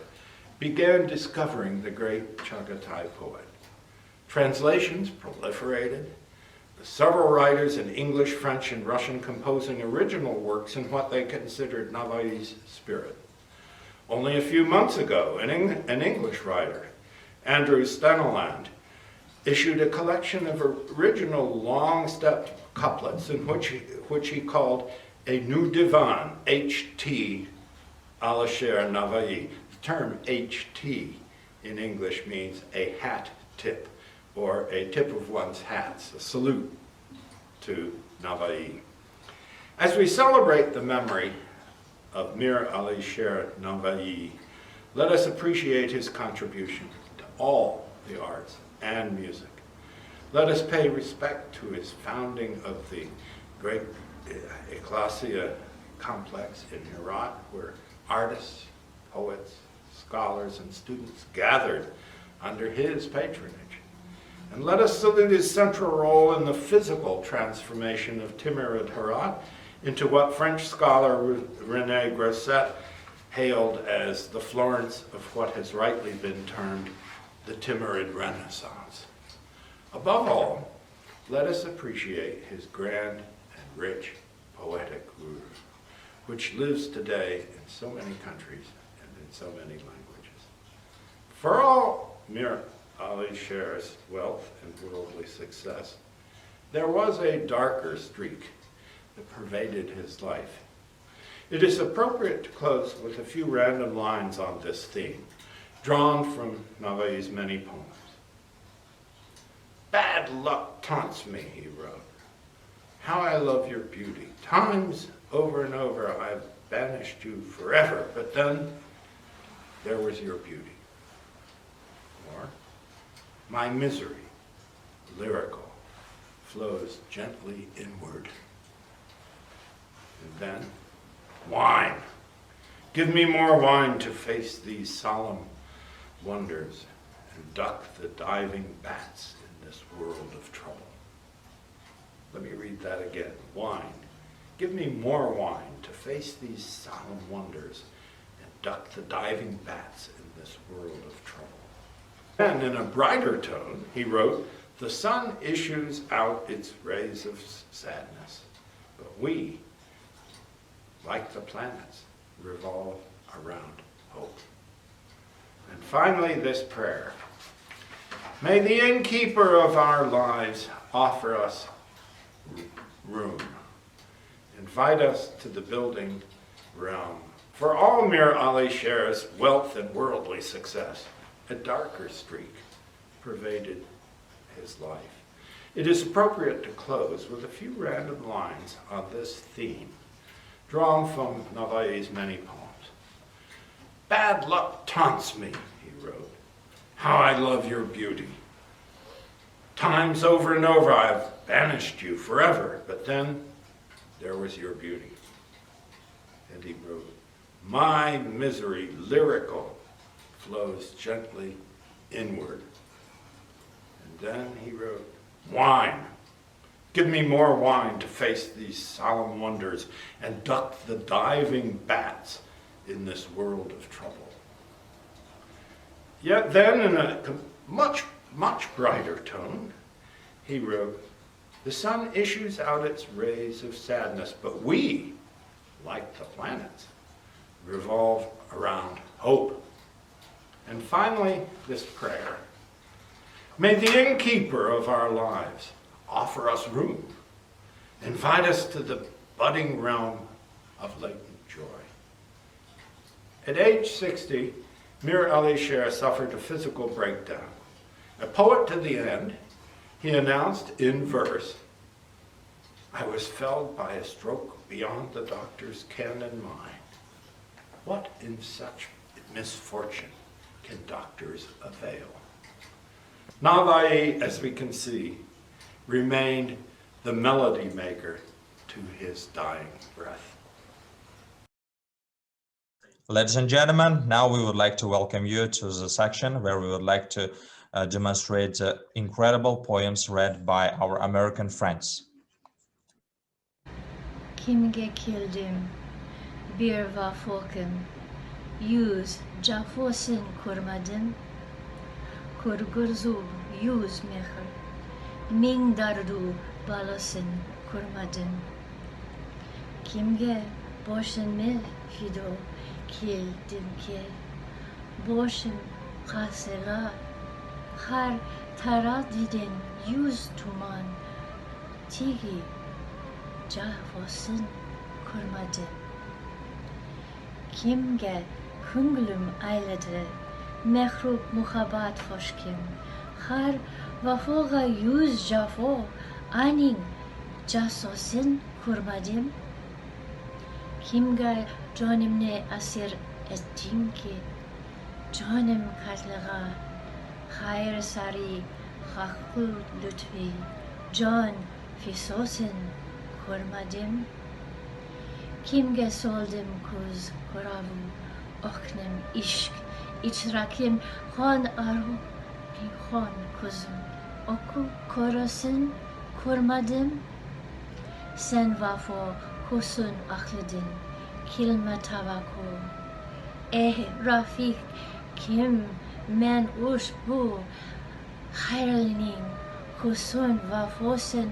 began discovering the great Chagatai poet. Translations proliferated, with several writers in English, French, and Russian composing original works in what they considered Navai's spirit. Only a few months ago, an English writer, Andrew Steneland, issued a collection of original long-stepped couplets in which he called a new divan, HT, Alisher Navoi. The term HT in English means a hat tip, or a tip of one's hats, a salute to Navoi. As we celebrate the memory of Mir Alisher Navoi, let us appreciate his contribution to all the arts and music. Let us pay respect to his founding of the great Ecclesia complex in Herat, where artists, poets, scholars, and students gathered under his patronage. And let us salute his central role in the physical transformation of Timurid Herat into what French scholar René Grosset hailed as the Florence of what has rightly been termed the Timurid Renaissance. Above all, let us appreciate his grand and rich poetic oeuvre, which lives today in so many countries and in so many languages. For all Mir Alisher's wealth and worldly success, there was a darker streak that pervaded his life. It is appropriate to close with a few random lines on this theme, drawn from Navoi's many poems. Bad luck taunts me, he wrote. How I love your beauty. Times over and over I've banished you forever, but then there was your beauty. Or, my misery, lyrical, flows gently inward. And then, wine. Give me more wine to face these solemn wonders and duck the diving bats in this world of trouble. Let me read that again. Wine. Give me more wine to face these solemn wonders and duck the diving bats in this world of trouble. And in a brighter tone, he wrote, the sun issues out its rays of sadness, but we, like the planets, revolve around hope. And finally, this prayer. May the innkeeper of our lives offer us room. Invite us to the building realm. For all Mir Alisher's wealth and worldly success, a darker streak pervaded his life. It is appropriate to close with a few random lines on this theme, drawn from Navoi's many poems. Bad luck taunts me, he wrote. How I love your beauty. Times over and over I've banished you forever, but then there was your beauty. And he wrote, my misery, lyrical, flows gently inward. And then he wrote, wine. Give me more wine to face these solemn wonders and duck the diving bats in this world of trouble. Yet then, in a much, much brighter tone, he wrote, the sun issues out its rays of sadness, but we, like the planets, revolve around hope. And finally, this prayer. May the innkeeper of our lives offer us room, invite us to the budding realm of latent joy. At age 60, Mir Alisher suffered a physical breakdown. A poet to the end, he announced in verse, I was felled by a stroke beyond the doctor's ken and mine. What in such misfortune can doctors avail? Navoi, as we can see, remained the melody maker to his dying breath. Ladies and gentlemen, now we would like to welcome you to the section where we would like to demonstrate the incredible poems read by our American friends. Kimge kildim, bir vafokim, yüz cafosin kurmadim, kurgurzu yüz mehir, min dardu balasin kurmadim. Kimge boşun mil fido kildim ki, boşun kasela, har taradidin yüz tuman, tigi Cahvosun kurmadım. kimge kunglum ayladı, mehrub muhabbat hoşkim, har vafoga yüz jafo, anin casosin kurmadim, kimge canimne asir ettim ki, canım katlaga, hayır sari, hakkı lütfi, can fisosin kurmadim, kimge soldum kuz kuravu, oknem işk, içrakim han aru, han kuzum, oku korosun kurmadım, sen vafo kusun akledin, kilme tavako, Rafik kim men uş bu, hayrlinin kusun vafosun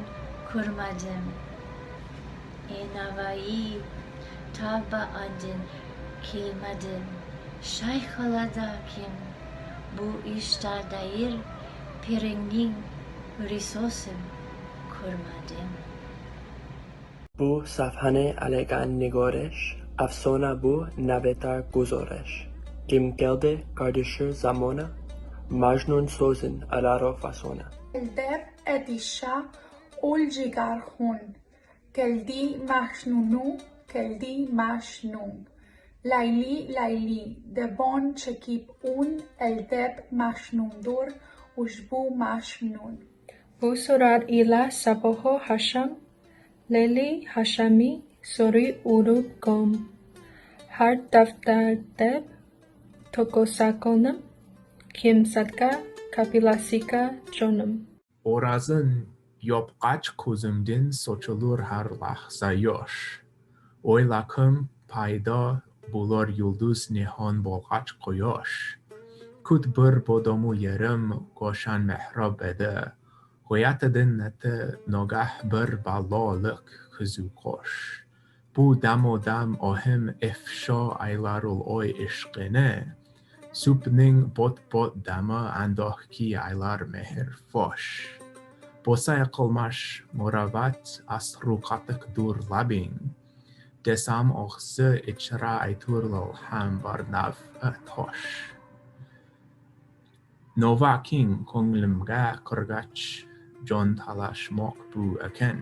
kurmadım, Navoi taba andin kilmadım, Şeyhalada kim bu işta dair piringin risosun kurmadım. Bu safhane alegan nigorش افسانه bu نوتر گزارش kim geldi kardeşi zamana مجنون sözün alara fasona الدب ادیشا اول جگر خون کلدی مشنونو کلدی مشنون لیلی لیلی دبان çekip un الدب مشنوندور uşbu مشنون Bu surat ile sabaho Haşam, Leli Haşami sori urut gom. Her defterde tokosakonum, kim sadka kapilasika canım. Orazın yapkaç közümden soçulur her lahza yaş. Oylakım payda bular yıldız nihan bolgaç koyaş. Kut bir bodamu yerim goşan mehrab ede. Goyat edin nete nagah bir balalık kızı koş. Bu dam o dam ahim ifşa aylarul oy işqine. Supning bot dama andah ki aylar mehir foş. Bosa kılmaş muravat asrukatık dur labin. Desam oğsı içra ayturlal ham var nav toş. Nova king konglumga kırgaç can talaşmak bu eken.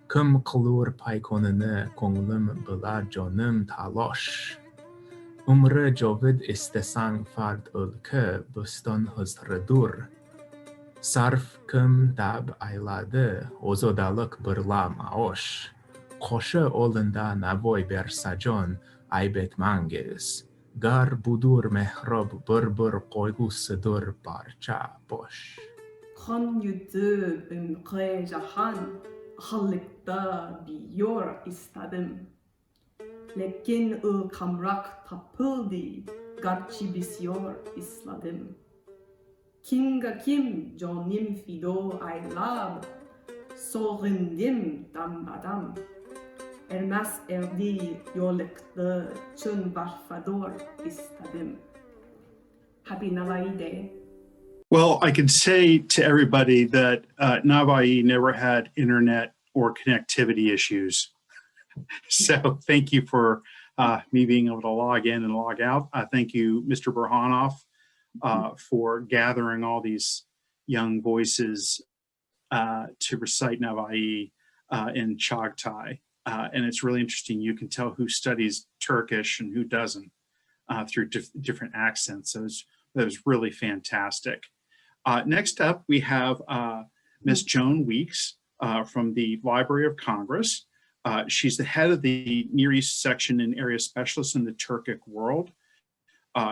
Kım kılur paykonunu konglum bila canım talaş. Umre cavid istesan fard ülke bustan hızrıdur. Sarf kım dab ayladı, ozodalık birla maoş. Koşu olunda Navoi bersacan aybet mangiz. Gar budur mehrab bir koygusıdır parça boş. Kan yüzü ümke jahan, hallıkta biyor istedim. Lekin o kamrak tapıldı, garçi bisyor isladım. Kinga kim canım fido aylab, soğundim dambadam. Ermez erdi yolukta çün varfador istedim. Happy Navoi Day. Well, I can say to everybody that Navoi never had internet or connectivity issues. So thank you for me being able to log in and log out. Thank you, Mr. Burhanoff, for gathering all these young voices to recite Navoi in Chagtai. And it's really interesting. You can tell who studies Turkish and who doesn't through different accents. So that was really fantastic. Next up, we have Ms. Joan Weeks from the Library of Congress. She's the head of the Near East section and area specialist in the Turkic world.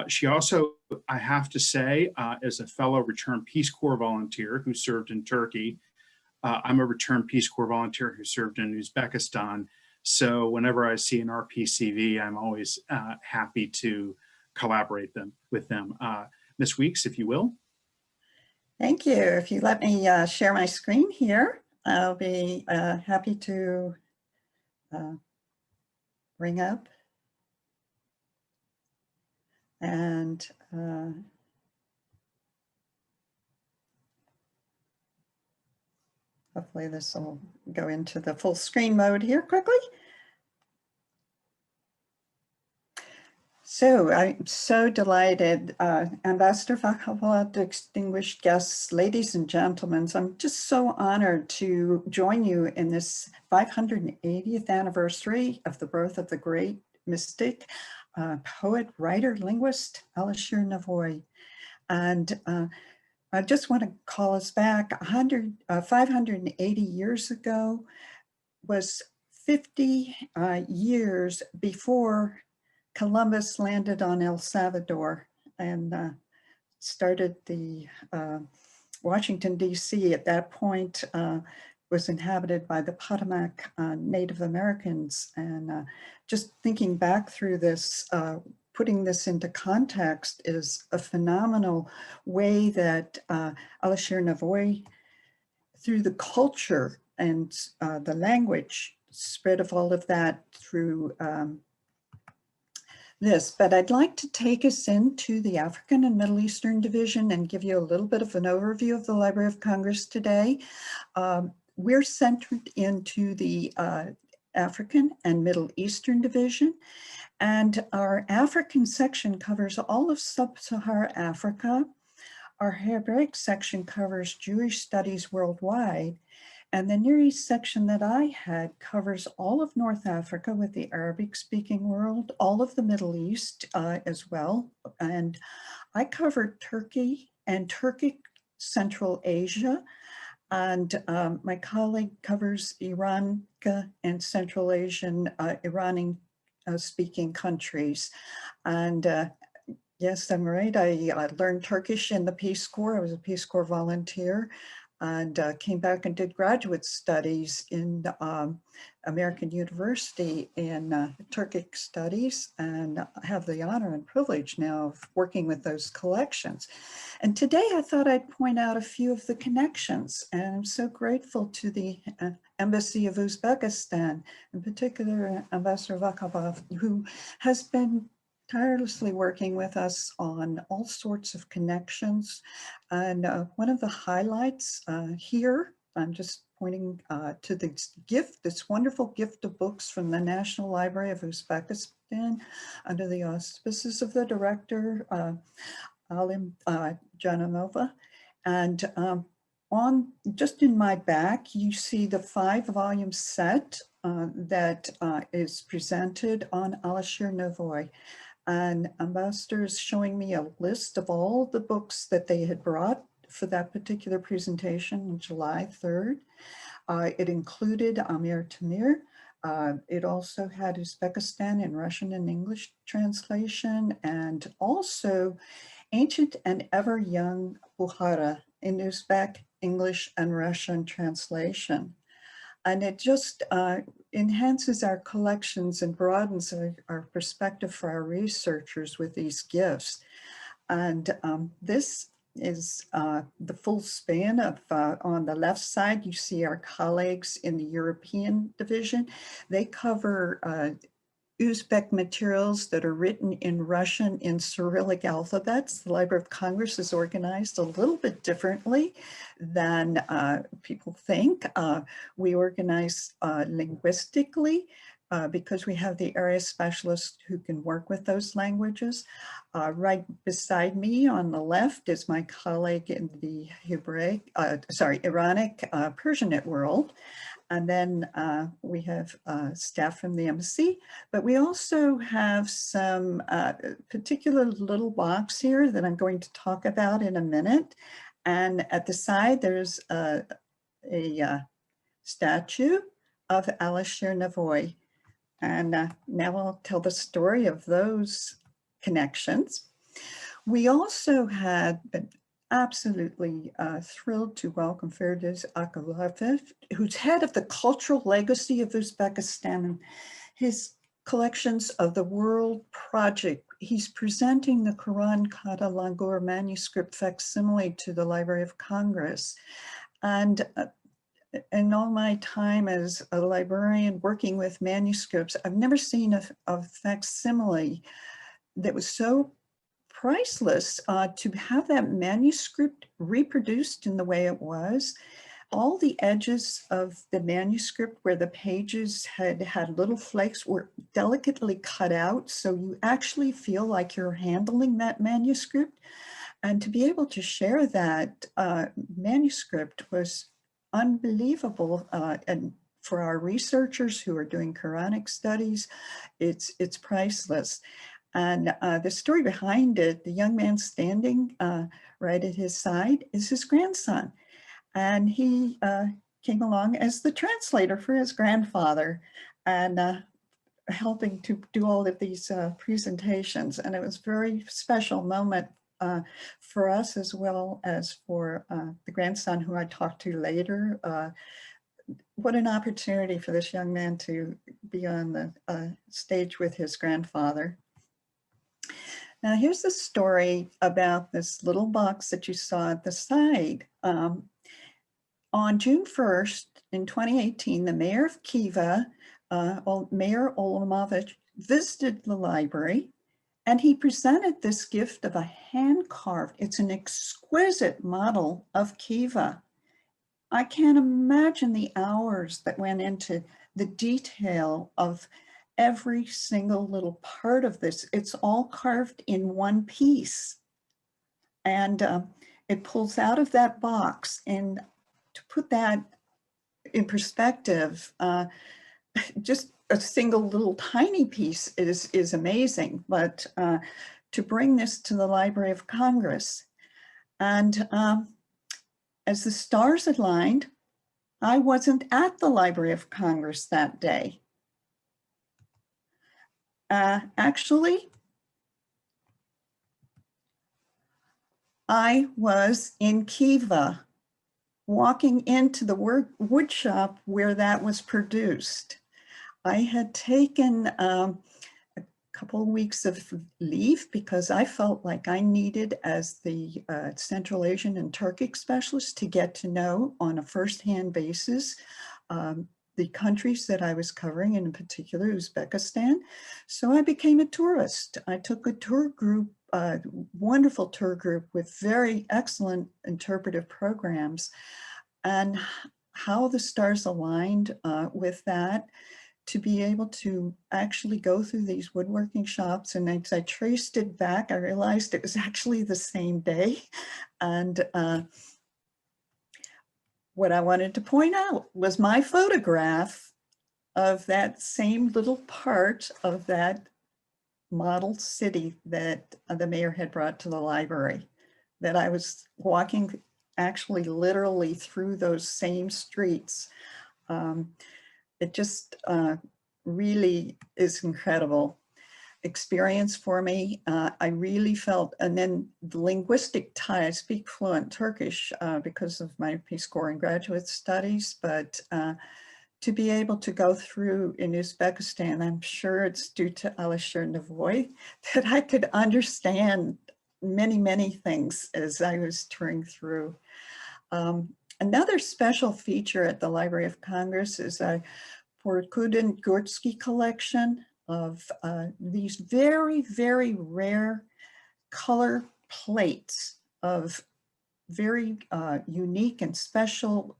She also, I have to say, is a fellow returned Peace Corps volunteer who served in Turkey. I'm a returned Peace Corps volunteer who served in Uzbekistan. So whenever I see an RPCV, I'm always happy to collaborate with them. Ms. Weeks, if you will. Thank you. If you let me share my screen here, I'll be happy to bring up and hopefully this will go into the full screen mode here quickly. So I'm so delighted, Ambassador Vakhawa, distinguished guests, ladies and gentlemen. I'm just so honored to join you in this 580th anniversary of the birth of the great mystic, poet, writer, linguist, Alisher Navoi. And I just want to call us back 580 years ago was 50 years before Columbus landed on El Salvador and started the Washington, D.C. at that point was inhabited by the Potomac Native Americans. And just thinking back through this, putting this into context is a phenomenal way that Alisher Navoi, through the culture and the language, spread of all of that through this, but I'd like to take us into the African and Middle Eastern Division and give you a little bit of an overview of the Library of Congress today. We're centered into the African and Middle Eastern Division, and our African section covers all of Sub-Saharan Africa. Our Hebraic section covers Jewish studies worldwide, and the Near East section that I had covers all of North Africa with the Arabic-speaking world, all of the Middle East as well. And I covered Turkey and Turkic Central Asia. And my colleague covers Iran and Central Asian, Iranian-speaking countries. And yes, I'm right. I learned Turkish in the Peace Corps. I was a Peace Corps volunteer, and came back and did graduate studies in American University in Turkic studies, and I have the honor and privilege now of working with those collections. And today I thought I'd point out a few of the connections, and I'm so grateful to the Embassy of Uzbekistan, in particular Ambassador Vakhabov, who has been tirelessly working with us on all sorts of connections. And one of the highlights here, I'm just pointing to this wonderful gift of books from the National Library of Uzbekistan under the auspices of the director, Alim Janamova. And just in my back, you see the 5-volume set that is presented on Alisher Navoi. And Ambassador is showing me a list of all the books that they had brought for that particular presentation on July 3rd. It included Amir Tamir. It also had Uzbekistan in Russian and English translation, and also Ancient and Ever Young Bukhara in Uzbek, English, and Russian translation. And it just enhances our collections and broadens our perspective for our researchers with these gifts. And this is the full span of, on the left side, you see our colleagues in the European division. They cover Uzbek materials that are written in Russian in Cyrillic alphabets. The Library of Congress is organized a little bit differently than people think. We organize linguistically because we have the area specialists who can work with those languages. Right beside me on the left is my colleague in the Iranic Persianate world. And then we have staff from the embassy, but we also have some particular little box here that I'm going to talk about in a minute. And at the side, there's a statue of Alisher Navoi. And now I'll tell the story of those connections. We also had been absolutely thrilled to welcome Ferdiz Akalayev, who's head of the Cultural Legacy of Uzbekistan, and his collections of the World Project. He's presenting the Quran Kata Langur manuscript facsimile to the Library of Congress. And in all my time as a librarian working with manuscripts, I've never seen a facsimile that was so priceless to have that manuscript reproduced in the way it was. all the edges of the manuscript where the pages had little flakes were delicately cut out. So you actually feel like you're handling that manuscript. And to be able to share that manuscript was unbelievable. And for our researchers who are doing Quranic studies, it's priceless. And the story behind it, the young man standing right at his side is his grandson. And he came along as the translator for his grandfather and helping to do all of these presentations. And it was a very special moment for us as well as for the grandson who I talked to later. What an opportunity for this young man to be on the stage with his grandfather. Now here's the story about this little box that you saw at the side. On June 1st in 2018, the mayor of Kiva, Mayor Olamovich, visited the library and he presented this gift of a hand-carved, it's an exquisite model of Kiva. I can't imagine the hours that went into the detail of every single little part of this. It's all carved in one piece. And it pulls out of that box. And to put that in perspective, just a single little tiny piece is amazing. But to bring this to the Library of Congress, and as the stars aligned, I wasn't at the Library of Congress that day. Actually, I was in Kiva, walking into the wood shop where that was produced. I had taken a couple of weeks of leave because I felt like I needed, as the Central Asian and Turkic specialist, to get to know on a firsthand basis the countries that I was covering, and in particular Uzbekistan. So I became a tourist. I took a tour group, wonderful tour group with very excellent interpretive programs, and how the stars aligned with that, to be able to actually go through these woodworking shops. And as I traced it back, I realized it was actually the same day. And what I wanted to point out was my photograph of that same little part of that model city that the mayor had brought to the library, that I was walking actually literally through those same streets. It just really is incredible experience for me. I really felt, and then the linguistic tie, I speak fluent Turkish because of my Peace Corps and graduate studies, but to be able to go through in Uzbekistan, I'm sure it's due to Alisher Navoi, that I could understand many, many things as I was touring through. Another special feature at the Library of Congress is a Porkudin Gursky collection of these very, very rare color plates of very unique and special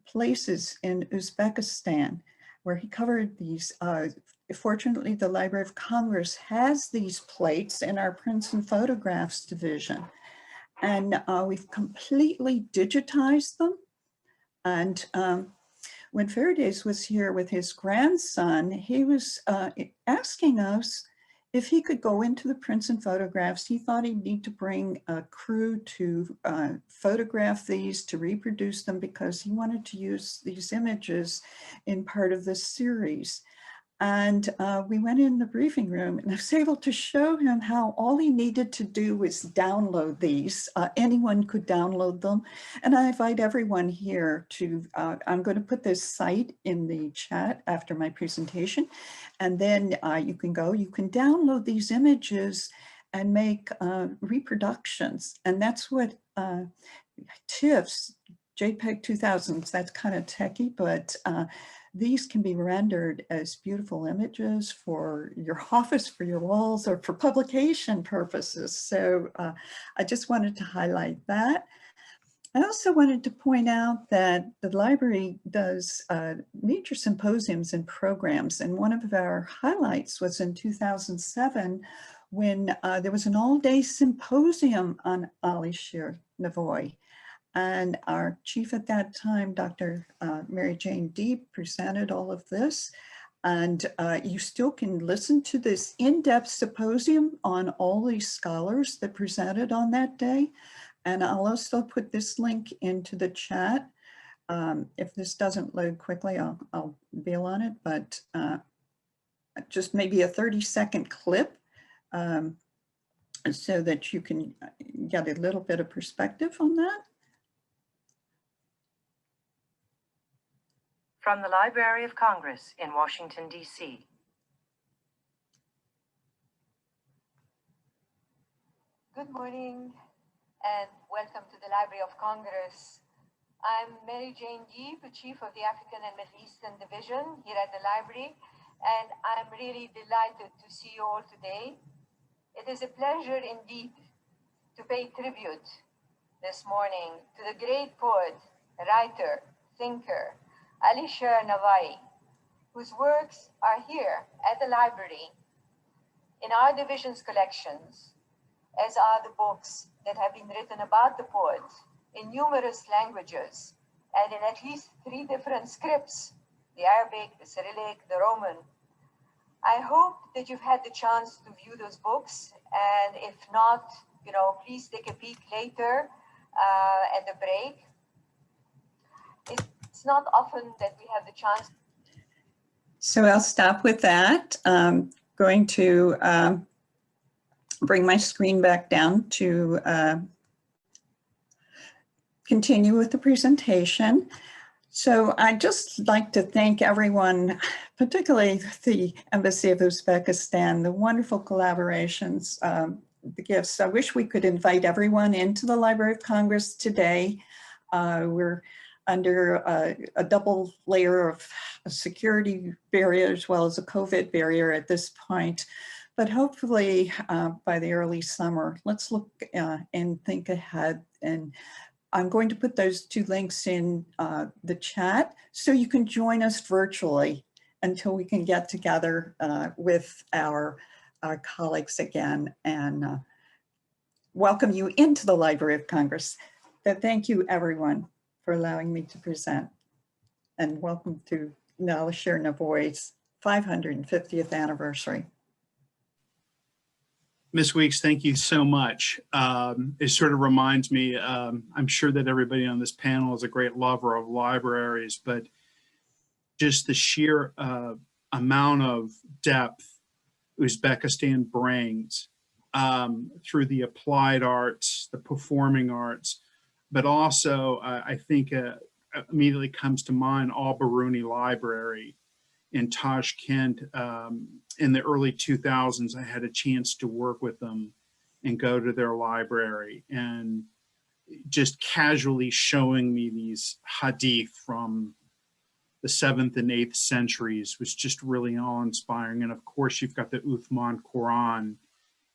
places in Uzbekistan, where he covered these. Fortunately, the Library of Congress has these plates in our prints and photographs division. And we've completely digitized them. And when Faraday's was here with his grandson, he was asking us if he could go into the prints and photographs. He thought he'd need to bring a crew to photograph these, to reproduce them, because he wanted to use these images in part of this series. And we went in the briefing room and I was able to show him how all he needed to do was download these. Anyone could download them. And I invite everyone here to, I'm going to put this site in the chat after my presentation. And then you can download these images and make reproductions. And that's what TIFFs, JPEG 2000s, that's kind of techie, but these can be rendered as beautiful images for your office, for your walls, or for publication purposes. So I just wanted to highlight that. I also wanted to point out that the library does major symposiums and programs, and one of our highlights was in 2007 when there was an all-day symposium on Alisher Navoi. And our chief at that time, Dr. Mary Jane Deeb, presented all of this. And you still can listen to this in-depth symposium on all these scholars that presented on that day. And I'll also put this link into the chat. If this doesn't load quickly, I'll bail on it, but just maybe a 30-second clip so that you can get a little bit of perspective on that. From the Library of Congress in Washington, D.C. Good morning and welcome to the Library of Congress. I'm Mary Jane Deeb, Chief of the African and Middle Eastern Division here at the library, and I'm really delighted to see you all today. It is a pleasure indeed to pay tribute this morning to the great poet, writer, thinker, Alisher Navoi, whose works are here at the library in our division's collections, as are the books that have been written about the poet in numerous languages and in at least 3 different scripts, the Arabic, the Cyrillic, the Roman. I hope that you've had the chance to view those books, and if not, please take a peek later at the break. It's not often that we have the chance. So I'll stop with that. I'm going to bring my screen back down to continue with the presentation. So I'd just like to thank everyone, particularly the Embassy of Uzbekistan, the wonderful collaborations, the gifts. I wish we could invite everyone into the Library of Congress today. We're under a double layer of a security barrier as well as a COVID barrier at this point. But hopefully by the early summer, let's look and think ahead. And I'm going to put those 2 links in the chat so you can join us virtually until we can get together with our colleagues again and welcome you into the Library of Congress. But thank you everyone for allowing me to present, and welcome to Alisher Navoi's 550th anniversary. Ms. Weeks, thank you so much. It sort of reminds me, I'm sure that everybody on this panel is a great lover of libraries, but just the sheer amount of depth Uzbekistan brings through the applied arts, the performing arts, but also I think immediately comes to mind Al-Biruni Library in Tashkent. In the early 2000s, I had a chance to work with them and go to their library, and just casually showing me these hadith from the 7th and 8th centuries was just really awe-inspiring. And of course, you've got the Uthman Quran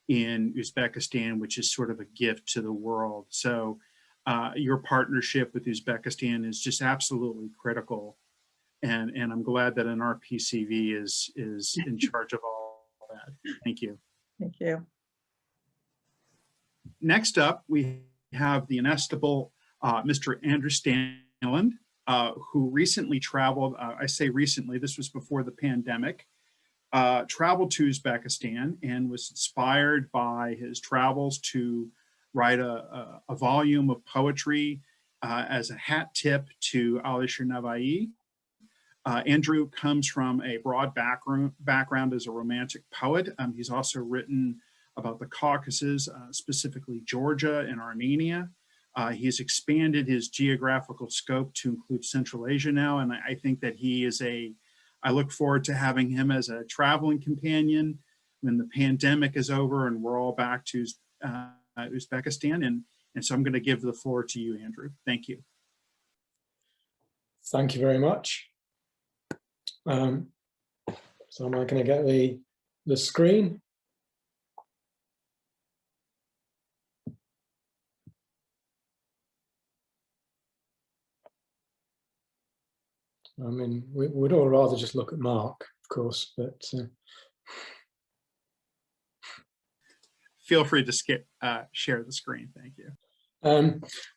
in Uzbekistan, which is sort of a gift to the world. So your partnership with Uzbekistan is just absolutely critical. And I'm glad that an RPCV is in charge of all that. Thank you. Thank you. Next up, we have the inestimable Mr. Andrew Stanland, who recently traveled, I say recently, this was before the pandemic, traveled to Uzbekistan and was inspired by his travels to write a volume of poetry as a hat tip to Alisher Navoi. Andrew comes from a broad background as a romantic poet. He's also written about the Caucasus, specifically Georgia and Armenia. He's expanded his geographical scope to include Central Asia now, and I think that he is I look forward to having him as a traveling companion when the pandemic is over and we're all back to Uzbekistan. And so I'm going to give the floor to you, Andrew. Thank you. Thank you very much. So am I going to get the screen? I mean, we would all rather just look at Mark, of course, but Feel free to share the screen. Thank you.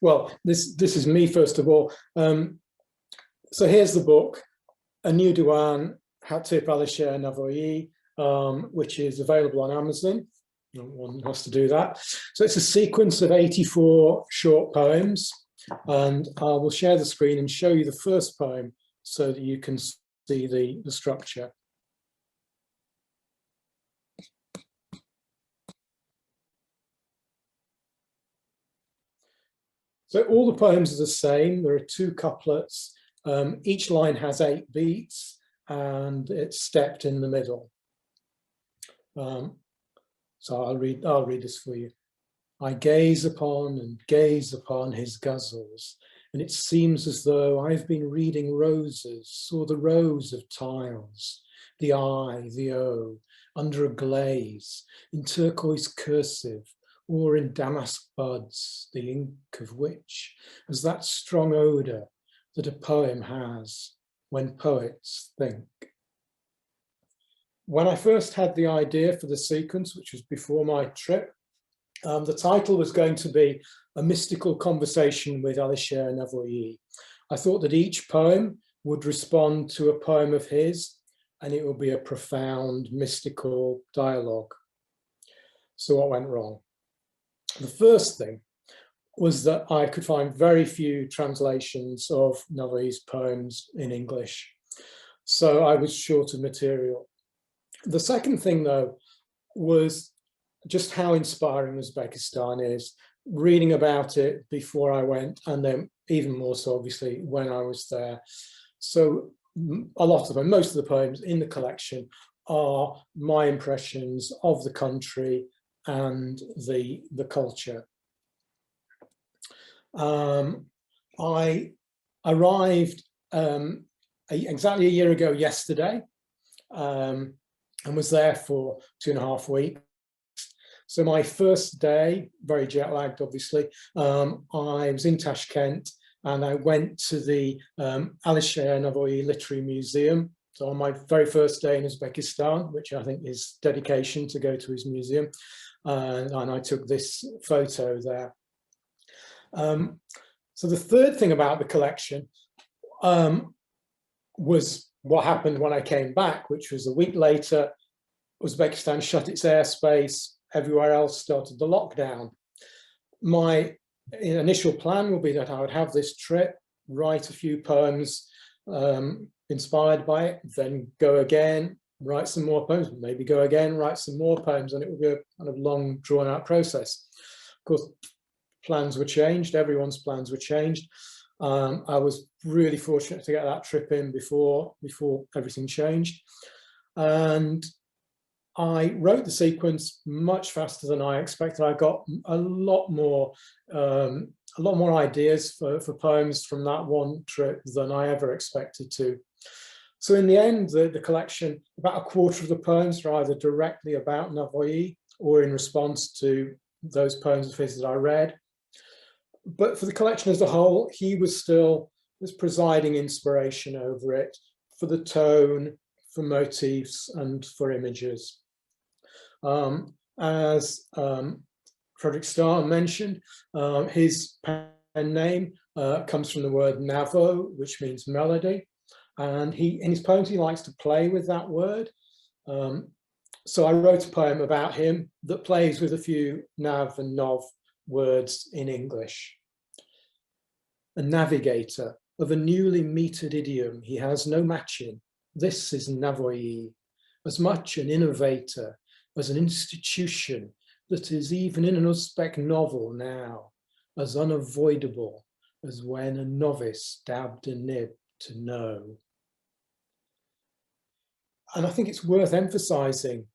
well, this is me first of all. So here's the book, A New Diwan, Hatip Alisher Navoi, which is available on Amazon. No one has to do that. So it's a sequence of 84 short poems, and I will share the screen and show you the first poem so that you can see the structure. So all the poems are the same. There are 2 couplets. Each line has 8 beats and it's stepped in the middle. So I'll read this for you. I gaze upon and gaze upon his ghazals, and it seems as though I've been reading roses or the rows of tiles, the I, the O, under a glaze, in turquoise cursive, or in damask buds, the ink of which has that strong odor that a poem has when poets think. When I first had the idea for the sequence, which was before my trip, the title was going to be A Mystical Conversation with Alisher Navoi. I thought that each poem would respond to a poem of his, and it would be a profound mystical dialogue. So what went wrong? The first thing was that I could find very few translations of Navoi's poems in English. So I was short of material. The second thing, though, was just how inspiring Uzbekistan is, reading about it before I went, and then even more so, obviously, when I was there. So a lot of them, most of the poems in the collection are my impressions of the country and the culture. I arrived exactly a year ago yesterday, and was there for 2.5 weeks. So my first day, very jet lagged, obviously, I was in Tashkent and I went to the Alisher Navoi Literary Museum. So on my very first day in Uzbekistan, which I think is dedication to go to his museum, and I took this photo there. So the third thing about the collection was what happened when I came back, which was a week later, Uzbekistan shut its airspace, everywhere else started the lockdown. My initial plan would be that I would have this trip, write a few poems inspired by it, then go again, write some more poems, maybe go again, write some more poems, and it would be a kind of long, drawn-out process. Of course, plans were changed, everyone's plans were changed. I was really fortunate to get that trip in before everything changed. And I wrote the sequence much faster than I expected. I got a lot more ideas for poems from that one trip than I ever expected to. So in the end, the collection, about a quarter of the poems are either directly about Navoi or in response to those poems of his that I read. But for the collection as a whole, he was still this presiding inspiration over it, for the tone, for motifs, and for images. As Frederick Starr mentioned, his pen name comes from the word Navo, which means melody. And in his poems, he likes to play with that word. So I wrote a poem about him that plays with a few Nav and Nov words in English. A navigator of a newly metered idiom he has no match in. This is Navoi, as much an innovator as an institution that is even in an Uzbek novel now, as unavoidable as when a novice dabbed a nib to know. And I think it's worth emphasizing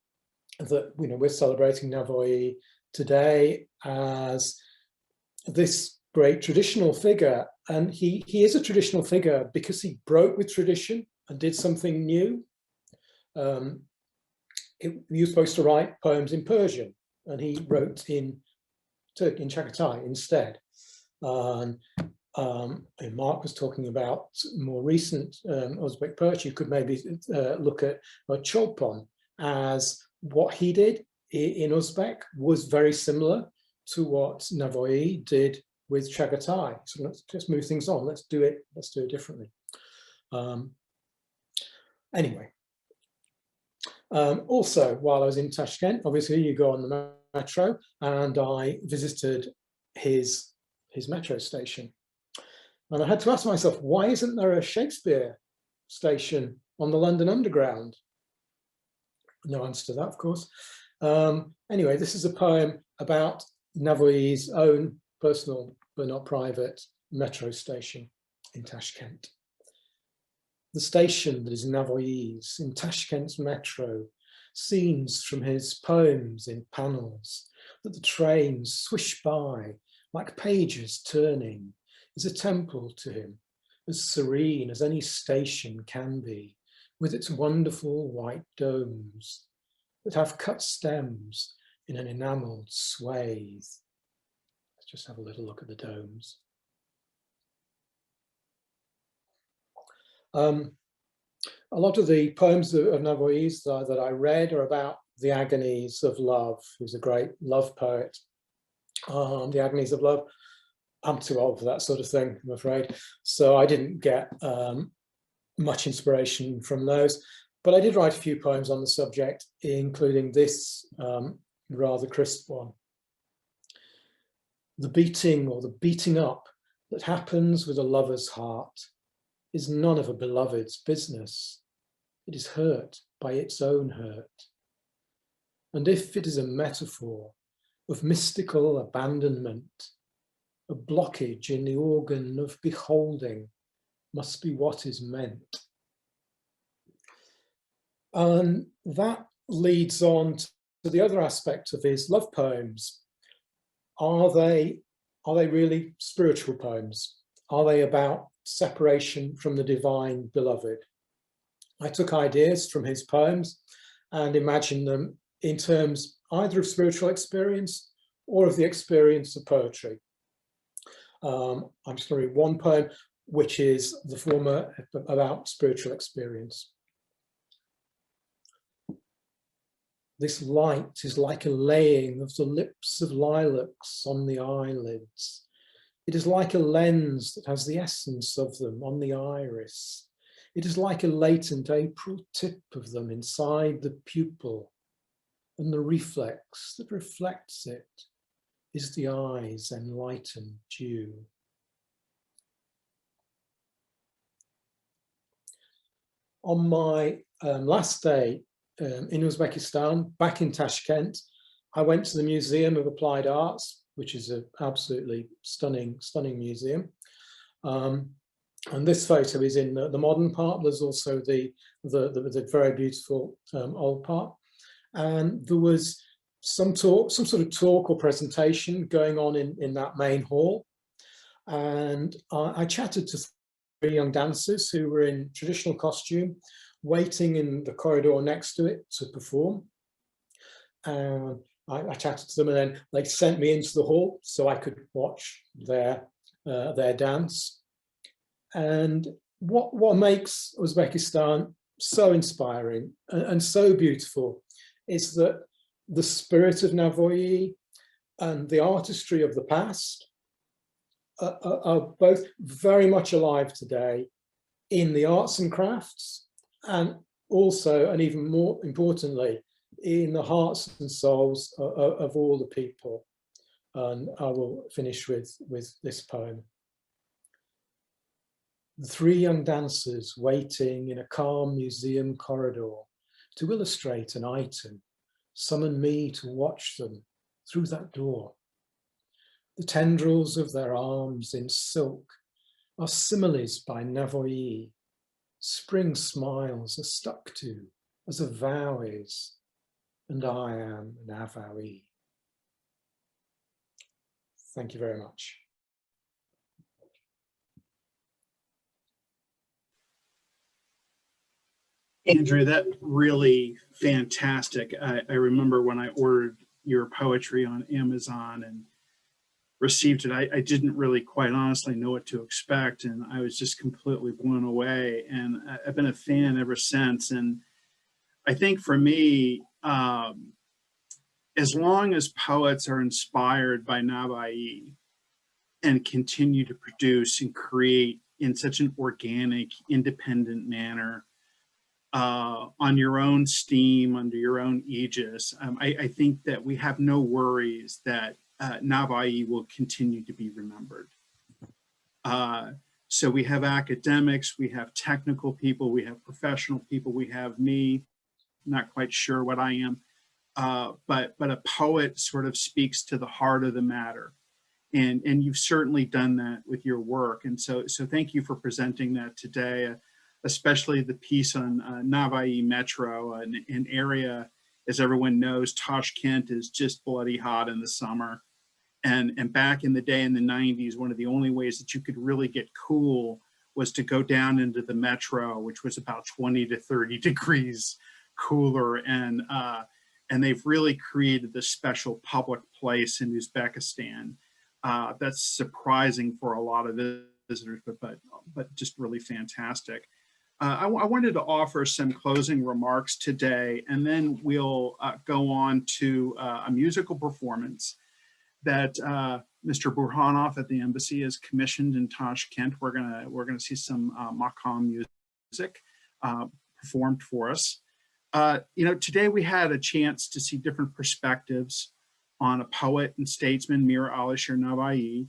that we're celebrating Navoi today as this great traditional figure, and he is a traditional figure because he broke with tradition and did something new. He was supposed to write poems in Persian, and he wrote in Turkey, in Chagatai instead. and Mark was talking about more recent Uzbek poetry, you could maybe look at Cholpon as what he did in Uzbek was very similar to what Navoi did with Chagatai. So let's just move things on. Let's do it differently. Anyway, also while I was in Tashkent, obviously you go on the metro, and I visited his metro station. And I had to ask myself, why isn't there a Shakespeare station on the London Underground? No answer to that, of course. Anyway, this is a poem about Navoi's own personal but not private metro station in Tashkent. The station that is Navoi's in Tashkent's metro, scenes from his poems in panels, that the trains swish by like pages turning, is a temple to him, as serene as any station can be, with its wonderful white domes that have cut stems in an enameled swathe. Let's just have a little look at the domes. A lot of the poems of Navoi's that I read are about the agonies of love. He's a great love poet. The agonies of love. I'm too old for that sort of thing, I'm afraid. So I didn't get much inspiration from those. But I did write a few poems on the subject, including this rather crisp one. The beating or the beating up that happens with a lover's heart is none of a beloved's business. It is hurt by its own hurt. And if it is a metaphor of mystical abandonment, a blockage in the organ of beholding must be what is meant. And that leads on to the other aspect of his love poems. Are they really spiritual poems? Are they about separation from the divine beloved? I took ideas from his poems and imagined them in terms either of spiritual experience or of the experience of poetry. I'm just going to read one poem, which is the former, about spiritual experience. This light is like a laying of the lips of lilacs on the eyelids. It is like a lens that has the essence of them on the iris. It is like a latent April tip of them inside the pupil, and the reflex that reflects it is the eye's enlightened dew. On my last day in Uzbekistan, back in Tashkent, I went to the Museum of Applied Arts, which is an absolutely stunning museum. And this photo is in the modern part. There's also the very beautiful old part. And there was some sort of talk or presentation going on in that main hall. And I chatted to 3 young dancers who were in traditional costume, waiting in the corridor next to it to perform. And I chatted to them, and then they sent me into the hall so I could watch their dance. And what makes Uzbekistan so inspiring and so beautiful is that the spirit of Navoi and the artistry of the past are both very much alive today in the arts and crafts, and also, and even more importantly, in the hearts and souls of all the people. And I will finish with this poem. The 3 young dancers waiting in a calm museum corridor to illustrate an item summon me to watch them through that door. The tendrils of their arms in silk are similes by Navoi. Spring smiles are stuck to as a vow is, and I am an avowee. Thank you very much. Andrew, that really fantastic. I remember when I ordered your poetry on Amazon, and received it, I didn't really quite honestly know what to expect. And I was just completely blown away. And I've been a fan ever since. And I think for me, as long as poets are inspired by Navoi and continue to produce and create in such an organic, independent manner, on your own steam, under your own aegis, I think that we have no worries that Navoi will continue to be remembered. So we have academics, we have technical people, we have professional people, we have me, not quite sure what I am, but a poet sort of speaks to the heart of the matter. And you've certainly done that with your work. And so thank you for presenting that today, especially the piece on Navoi Metro, an area, as everyone knows, Tashkent is just bloody hot in the summer. And back in the day in the 90s, one of the only ways that you could really get cool was to go down into the metro, which was about 20 to 30 degrees cooler. And they've really created this special public place in Uzbekistan. That's surprising for a lot of visitors, but just really fantastic. I wanted to offer some closing remarks today, and then we'll go on to a musical performance that Mr. Burhanov at the embassy has commissioned in Tashkent. We're gonna see some maqam music performed for us. Today we had a chance to see different perspectives on a poet and statesman, Mir Alisher Navoi.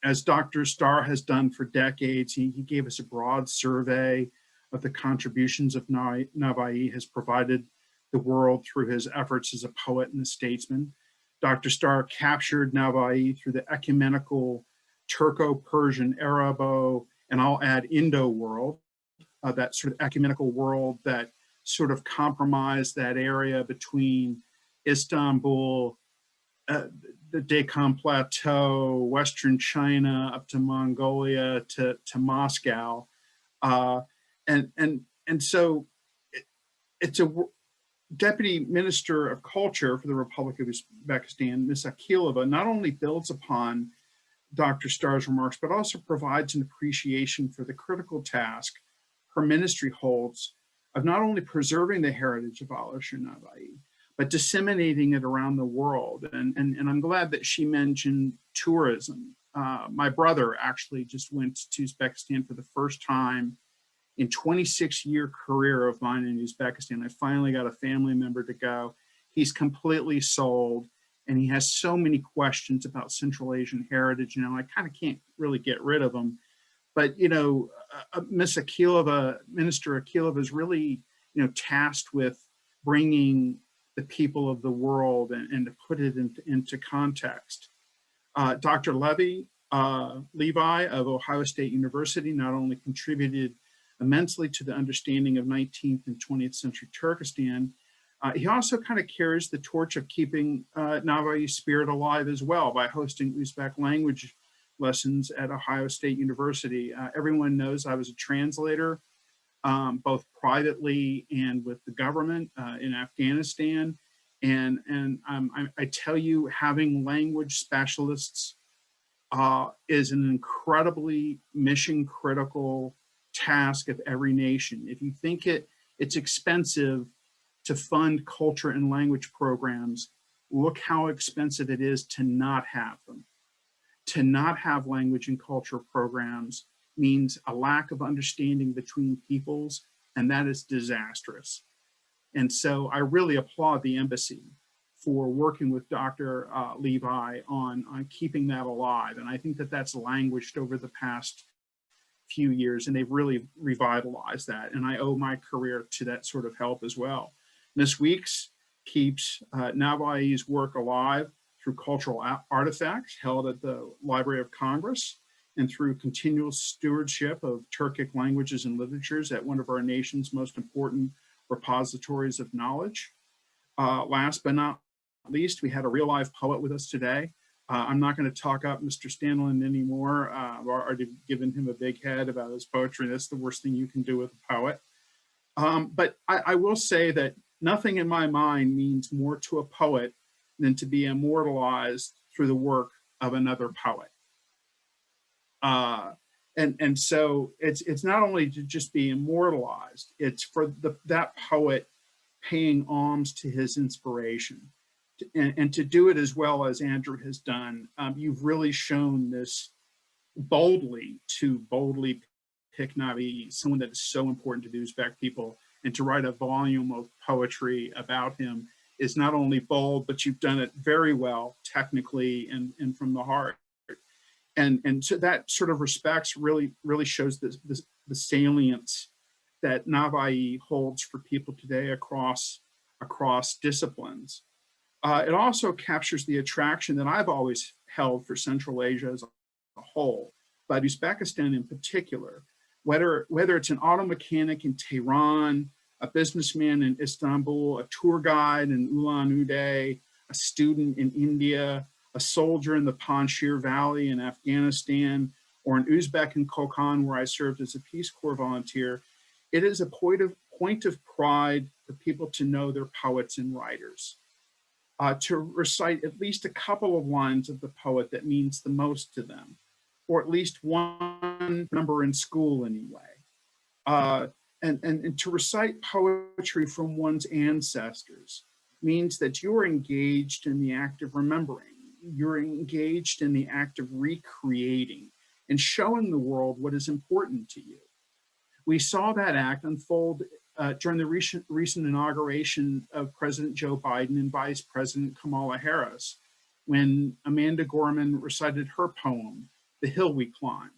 As Dr. Starr has done for decades, he gave us a broad survey of the contributions of Navoi has provided the world through his efforts as a poet and a statesman. Dr. Starr captured Navoi through the ecumenical Turco-Persian, Arabo, and I'll add Indo world, that sort of ecumenical world that sort of compromised that area between Istanbul, the Deccan Plateau, Western China, up to Mongolia, to Moscow. And so it's a Deputy Minister of Culture for the Republic of Uzbekistan, Ms. Akilova, not only builds upon Dr. Starr's remarks, but also provides an appreciation for the critical task her ministry holds of not only preserving the heritage of Alisher Navoi, but disseminating it around the world. And I'm glad that she mentioned tourism. My brother actually just went to Uzbekistan for the first time in 26-year career of mine in Uzbekistan. I finally got a family member to go. He's completely sold, and he has so many questions about Central Asian heritage. I kind of can't really get rid of them. But Ms. Akilova, Minister Akilova, is really tasked with bringing the people of the world and to put it into context. Dr. Levi of Ohio State University not only contributed immensely to the understanding of 19th and 20th century Turkestan, he also kind of carries the torch of keeping Navoi's spirit alive as well by hosting Uzbek language lessons at Ohio State University. Everyone knows I was a translator, both privately and with the government in Afghanistan. And I tell you, having language specialists is an incredibly mission critical task of every nation. If you think it's expensive to fund culture and language programs, look how expensive it is to not have them. To not have language and culture programs means a lack of understanding between peoples, and that is disastrous. And so I really applaud the embassy for working with Dr. Levi on keeping that alive. And I think that that's languished over the past few years, and they've really revitalized that. And I owe my career to that sort of help as well. Ms. Weeks keeps Navoi's work alive through cultural artifacts held at the Library of Congress and through continual stewardship of Turkic languages and literatures at one of our nation's most important repositories of knowledge. Last but not least, we had a real live poet with us today. I'm not going to talk up Mr. Stanlin anymore. I've already given him a big head about his poetry. That's the worst thing you can do with a poet. But I will say that nothing in my mind means more to a poet than to be immortalized through the work of another poet. And so it's not only to just be immortalized, it's for that poet paying alms to his inspiration. And to do it as well as Andrew has done, you've really shown this boldly pick Navoi, someone that is so important to the Uzbek people, and to write a volume of poetry about him is not only bold, but you've done it very well technically and from the heart. And so that sort of respects really shows the salience that Navoi holds for people today across disciplines. It also captures the attraction that I've always held for Central Asia as a whole, but Uzbekistan in particular, whether it's an auto mechanic in Tehran, a businessman in Istanbul, a tour guide in Ulan-Ude, a student in India, a soldier in the Panjshir Valley in Afghanistan, or an Uzbek in Kokand, where I served as a Peace Corps volunteer. It is a point of pride for people to know their poets and writers. To recite at least a couple of lines of the poet that means the most to them, or at least one number in school anyway. And to recite poetry from one's ancestors means that you're engaged in the act of remembering. You're engaged in the act of recreating and showing the world what is important to you. We saw that act unfold during the recent inauguration of President Joe Biden and Vice President Kamala Harris, when Amanda Gorman recited her poem, The Hill We Climb.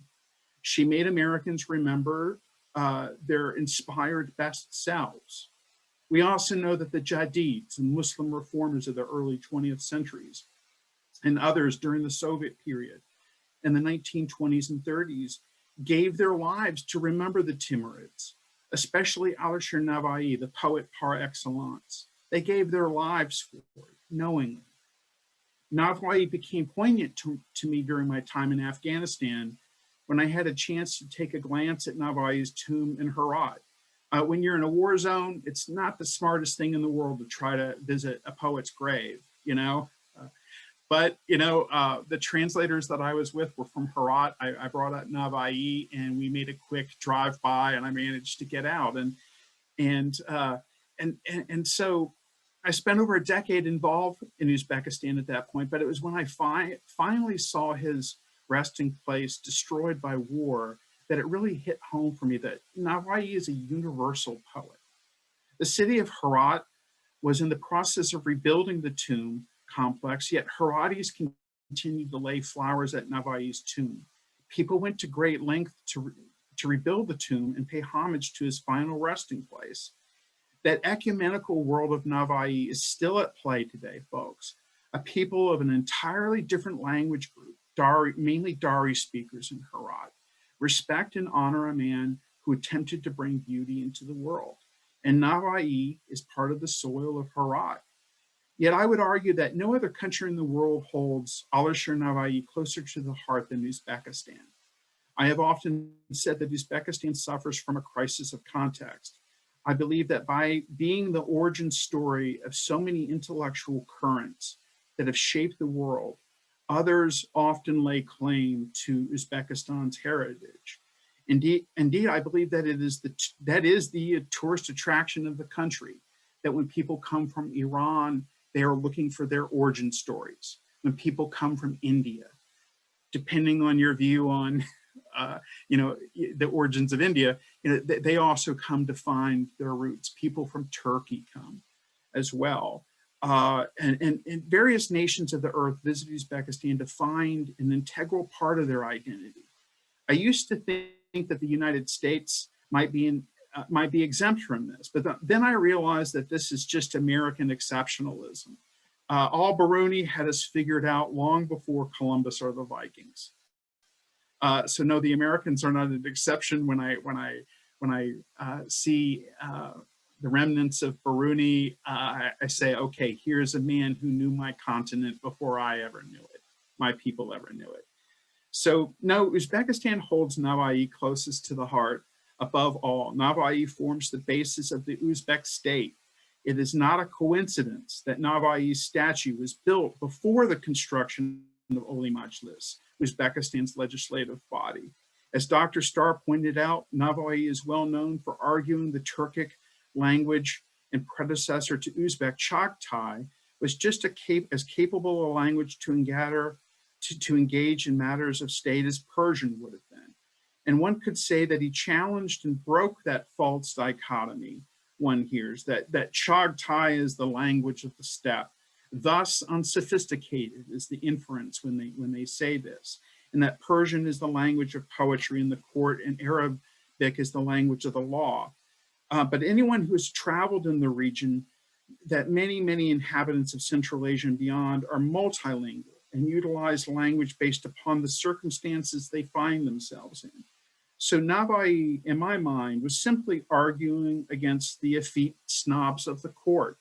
She made Americans remember their inspired best selves. We also know that the Jadids and Muslim reformers of the early 20th centuries and others during the Soviet period in the 1920s and 30s gave their lives to remember the Timurids, especially Alisher Navoi, the poet par excellence. They gave their lives for it, knowingly. Navoi became poignant to me during my time in Afghanistan when I had a chance to take a glance at Navoi's tomb in Herat. When you're in a war zone, it's not the smartest thing in the world to try to visit a poet's grave, you know? But the translators that I was with were from Herat. I brought out Navoi, and we made a quick drive by, and I managed to get out. And so I spent over a decade involved in Uzbekistan at that point. But it was when I finally saw his resting place destroyed by war that it really hit home for me that Navoi is a universal poet. The city of Herat was in the process of rebuilding the tomb complex, yet Heratis continued to lay flowers at Navoi's tomb. People went to great length to rebuild the tomb and pay homage to his final resting place. That ecumenical world of Navoi is still at play today, folks. A people of an entirely different language group, mainly Dari speakers in Herat, respect and honor a man who attempted to bring beauty into the world. And Navoi is part of the soil of Herat. Yet I would argue that no other country in the world holds Alisher Navoi closer to the heart than Uzbekistan. I have often said that Uzbekistan suffers from a crisis of context. I believe that by being the origin story of so many intellectual currents that have shaped the world, others often lay claim to Uzbekistan's heritage. Indeed, I believe that that is the tourist attraction of the country, that when people come from Iran, they are looking for their origin stories. When people come from India, depending on your view on the origins of India, they also come to find their roots. People from Turkey come as well. And various nations of the earth visit Uzbekistan to find an integral part of their identity. I used to think that the United States might be exempt from this, but then I realized that this is just American exceptionalism. Al-Biruni had us figured out long before Columbus or the Vikings. So no, the Americans are not an exception. When I see the remnants of Biruni, I say, okay, here's a man who knew my continent before I ever knew it. My people ever knew it. So no, Uzbekistan holds Navoi closest to the heart. Above all, Navoi forms the basis of the Uzbek state. It is not a coincidence that Navai's statue was built before the construction of Oli Majlis, Uzbekistan's legislative body. As Dr. Starr pointed out, Navoi is well known for arguing the Turkic language and predecessor to Uzbek Chagatai was just as capable a language to engage in matters of state as Persian would have been. And one could say that he challenged and broke that false dichotomy one hears, that Chagatai is the language of the steppe, thus unsophisticated is the inference when they say this, and that Persian is the language of poetry in the court and Arabic is the language of the law. But anyone who has traveled in the region, that many inhabitants of Central Asia and beyond are multilingual and utilize language based upon the circumstances they find themselves in. So Navoi, in my mind, was simply arguing against the effete snobs of the court,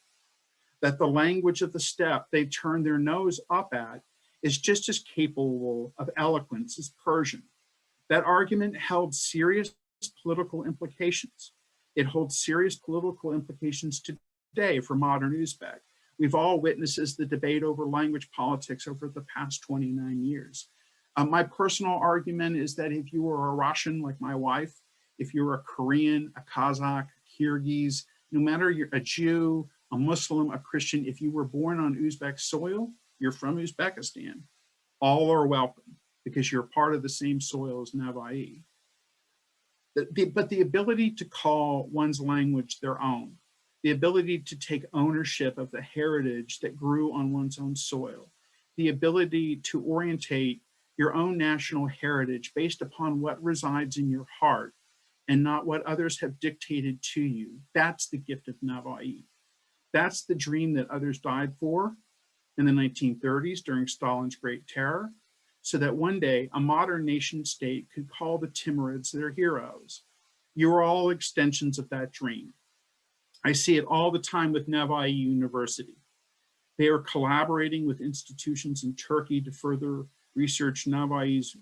that the language of the steppe they turn their nose up at is just as capable of eloquence as Persian. That argument held serious political implications. It holds serious political implications today for modern Uzbek. We've all witnessed the debate over language politics over the past 29 years. My personal argument is that if you were a Russian like my wife, if you're a Korean, a Kazakh, Kyrgyz, no matter you're a Jew, a Muslim, a Christian, if you were born on Uzbek soil, you're from Uzbekistan. All are welcome because you're part of the same soil as Navoi. But the ability to call one's language their own, the ability to take ownership of the heritage that grew on one's own soil, the ability to orientate your own national heritage based upon what resides in your heart and not what others have dictated to you. That's the gift of Navoi. That's the dream that others died for in the 1930s during Stalin's Great Terror, so that one day a modern nation state could call the Timurids their heroes. You are all extensions of that dream. I see it all the time with Navoi University. They are collaborating with institutions in Turkey to further research in Navoi's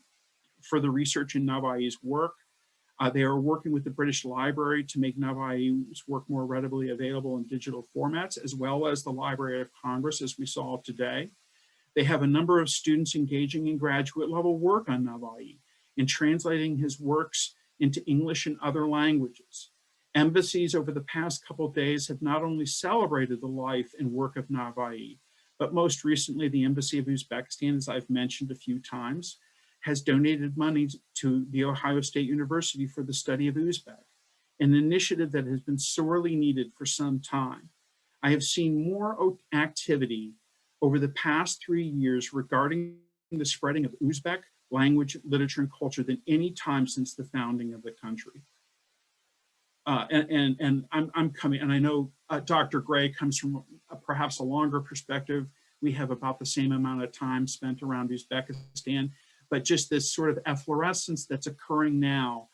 work. They are working with the British Library to make Navoi's work more readily available in digital formats, as well as the Library of Congress, as we saw today. They have a number of students engaging in graduate level work on Navoi and translating his works into English and other languages. Embassies over the past couple of days have not only celebrated the life and work of Navoi, but most recently the Embassy of Uzbekistan, as I've mentioned a few times, has donated money to The Ohio State University for the study of Uzbek, an initiative that has been sorely needed for some time. I have seen more activity over the past 3 years regarding the spreading of Uzbek language, literature, and culture than any time since the founding of the country. I'm coming, and I know Dr. Gray comes from perhaps a longer perspective. We have about the same amount of time spent around Uzbekistan, but just this sort of efflorescence that's occurring now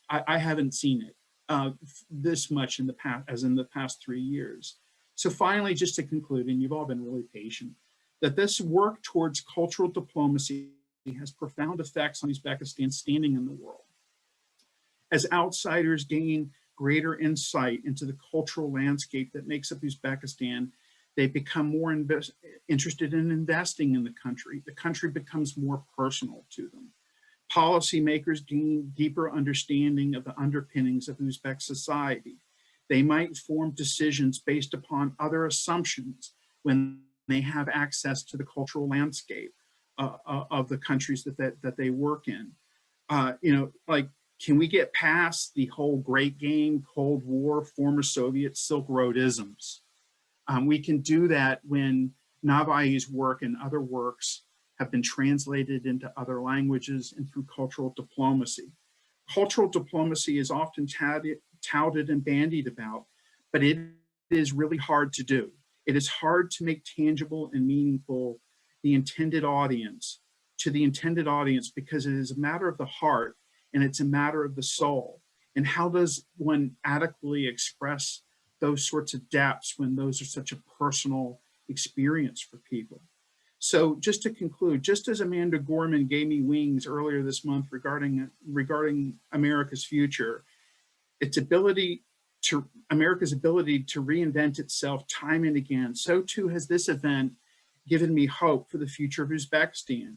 I haven't seen it this much in the past, as in the past 3 years. So finally, just to conclude, and you've all been really patient, that this work towards cultural diplomacy has profound effects on Uzbekistan's standing in the world. As outsiders gain greater insight into the cultural landscape that makes up Uzbekistan, they become more interested in investing in the country. The country becomes more personal to them. Policymakers gain deeper understanding of the underpinnings of Uzbek society. They might form decisions based upon other assumptions when they have access to the cultural landscape of the countries that they work in. Like, can we get past the whole Great Game, Cold War, former Soviet Silk Road isms? We can do that when Navoi's work and other works have been translated into other languages and through cultural diplomacy. Cultural diplomacy is often touted and bandied about, but it is really hard to do. It is hard to make tangible and meaningful the intended audience because it is a matter of the heart and it's a matter of the soul. And how does one adequately express those sorts of depths when those are such a personal experience for people? So just to conclude, just as Amanda Gorman gave me wings earlier this month regarding America's future, its ability to America's ability to reinvent itself time and again, so too has this event given me hope for the future of Uzbekistan.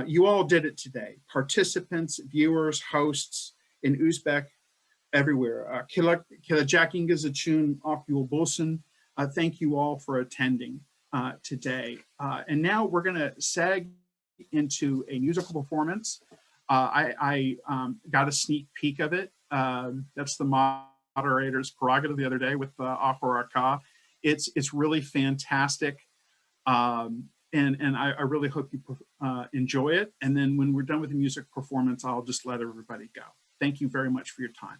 You all did it today. Participants, viewers, hosts in Uzbek everywhere. Kilajakinga Zachun Opul Bulsun. Thank you all for attending today. And now we're going to seg into a musical performance. I got a sneak peek of it. That's the moderator's prerogative the other day with Akhoraka. It's really fantastic. And I really hope you enjoy it. And then when we're done with the music performance, I'll just let everybody go. Thank you very much for your time.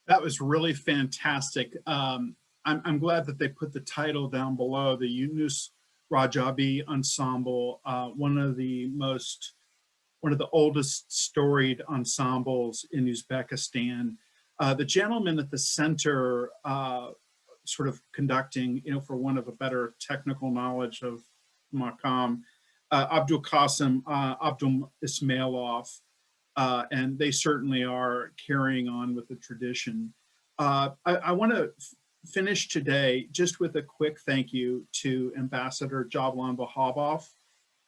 That was really fantastic. I'm glad that they put the title down below, the Yunus Rajabi Ensemble, one of the oldest storied ensembles in Uzbekistan. The gentleman at the center, sort of conducting, for one of a better technical knowledge of Makam, Abdul Qasim Abdul Ismailov, and they certainly are carrying on with the tradition. I want to finish today just with a quick thank you to Ambassador Javlan Vahabov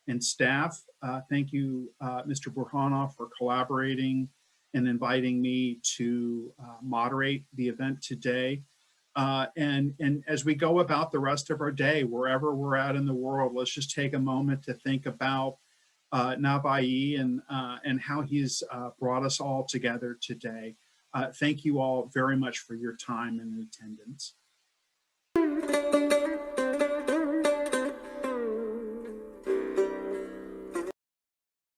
and staff. Thank you, Mr. Burhanov, for collaborating and inviting me to moderate the event today. And as we go about the rest of our day, wherever we're at in the world, let's just take a moment to think about Navoi and how he's brought us all together today. Thank you all very much for your time and attendance.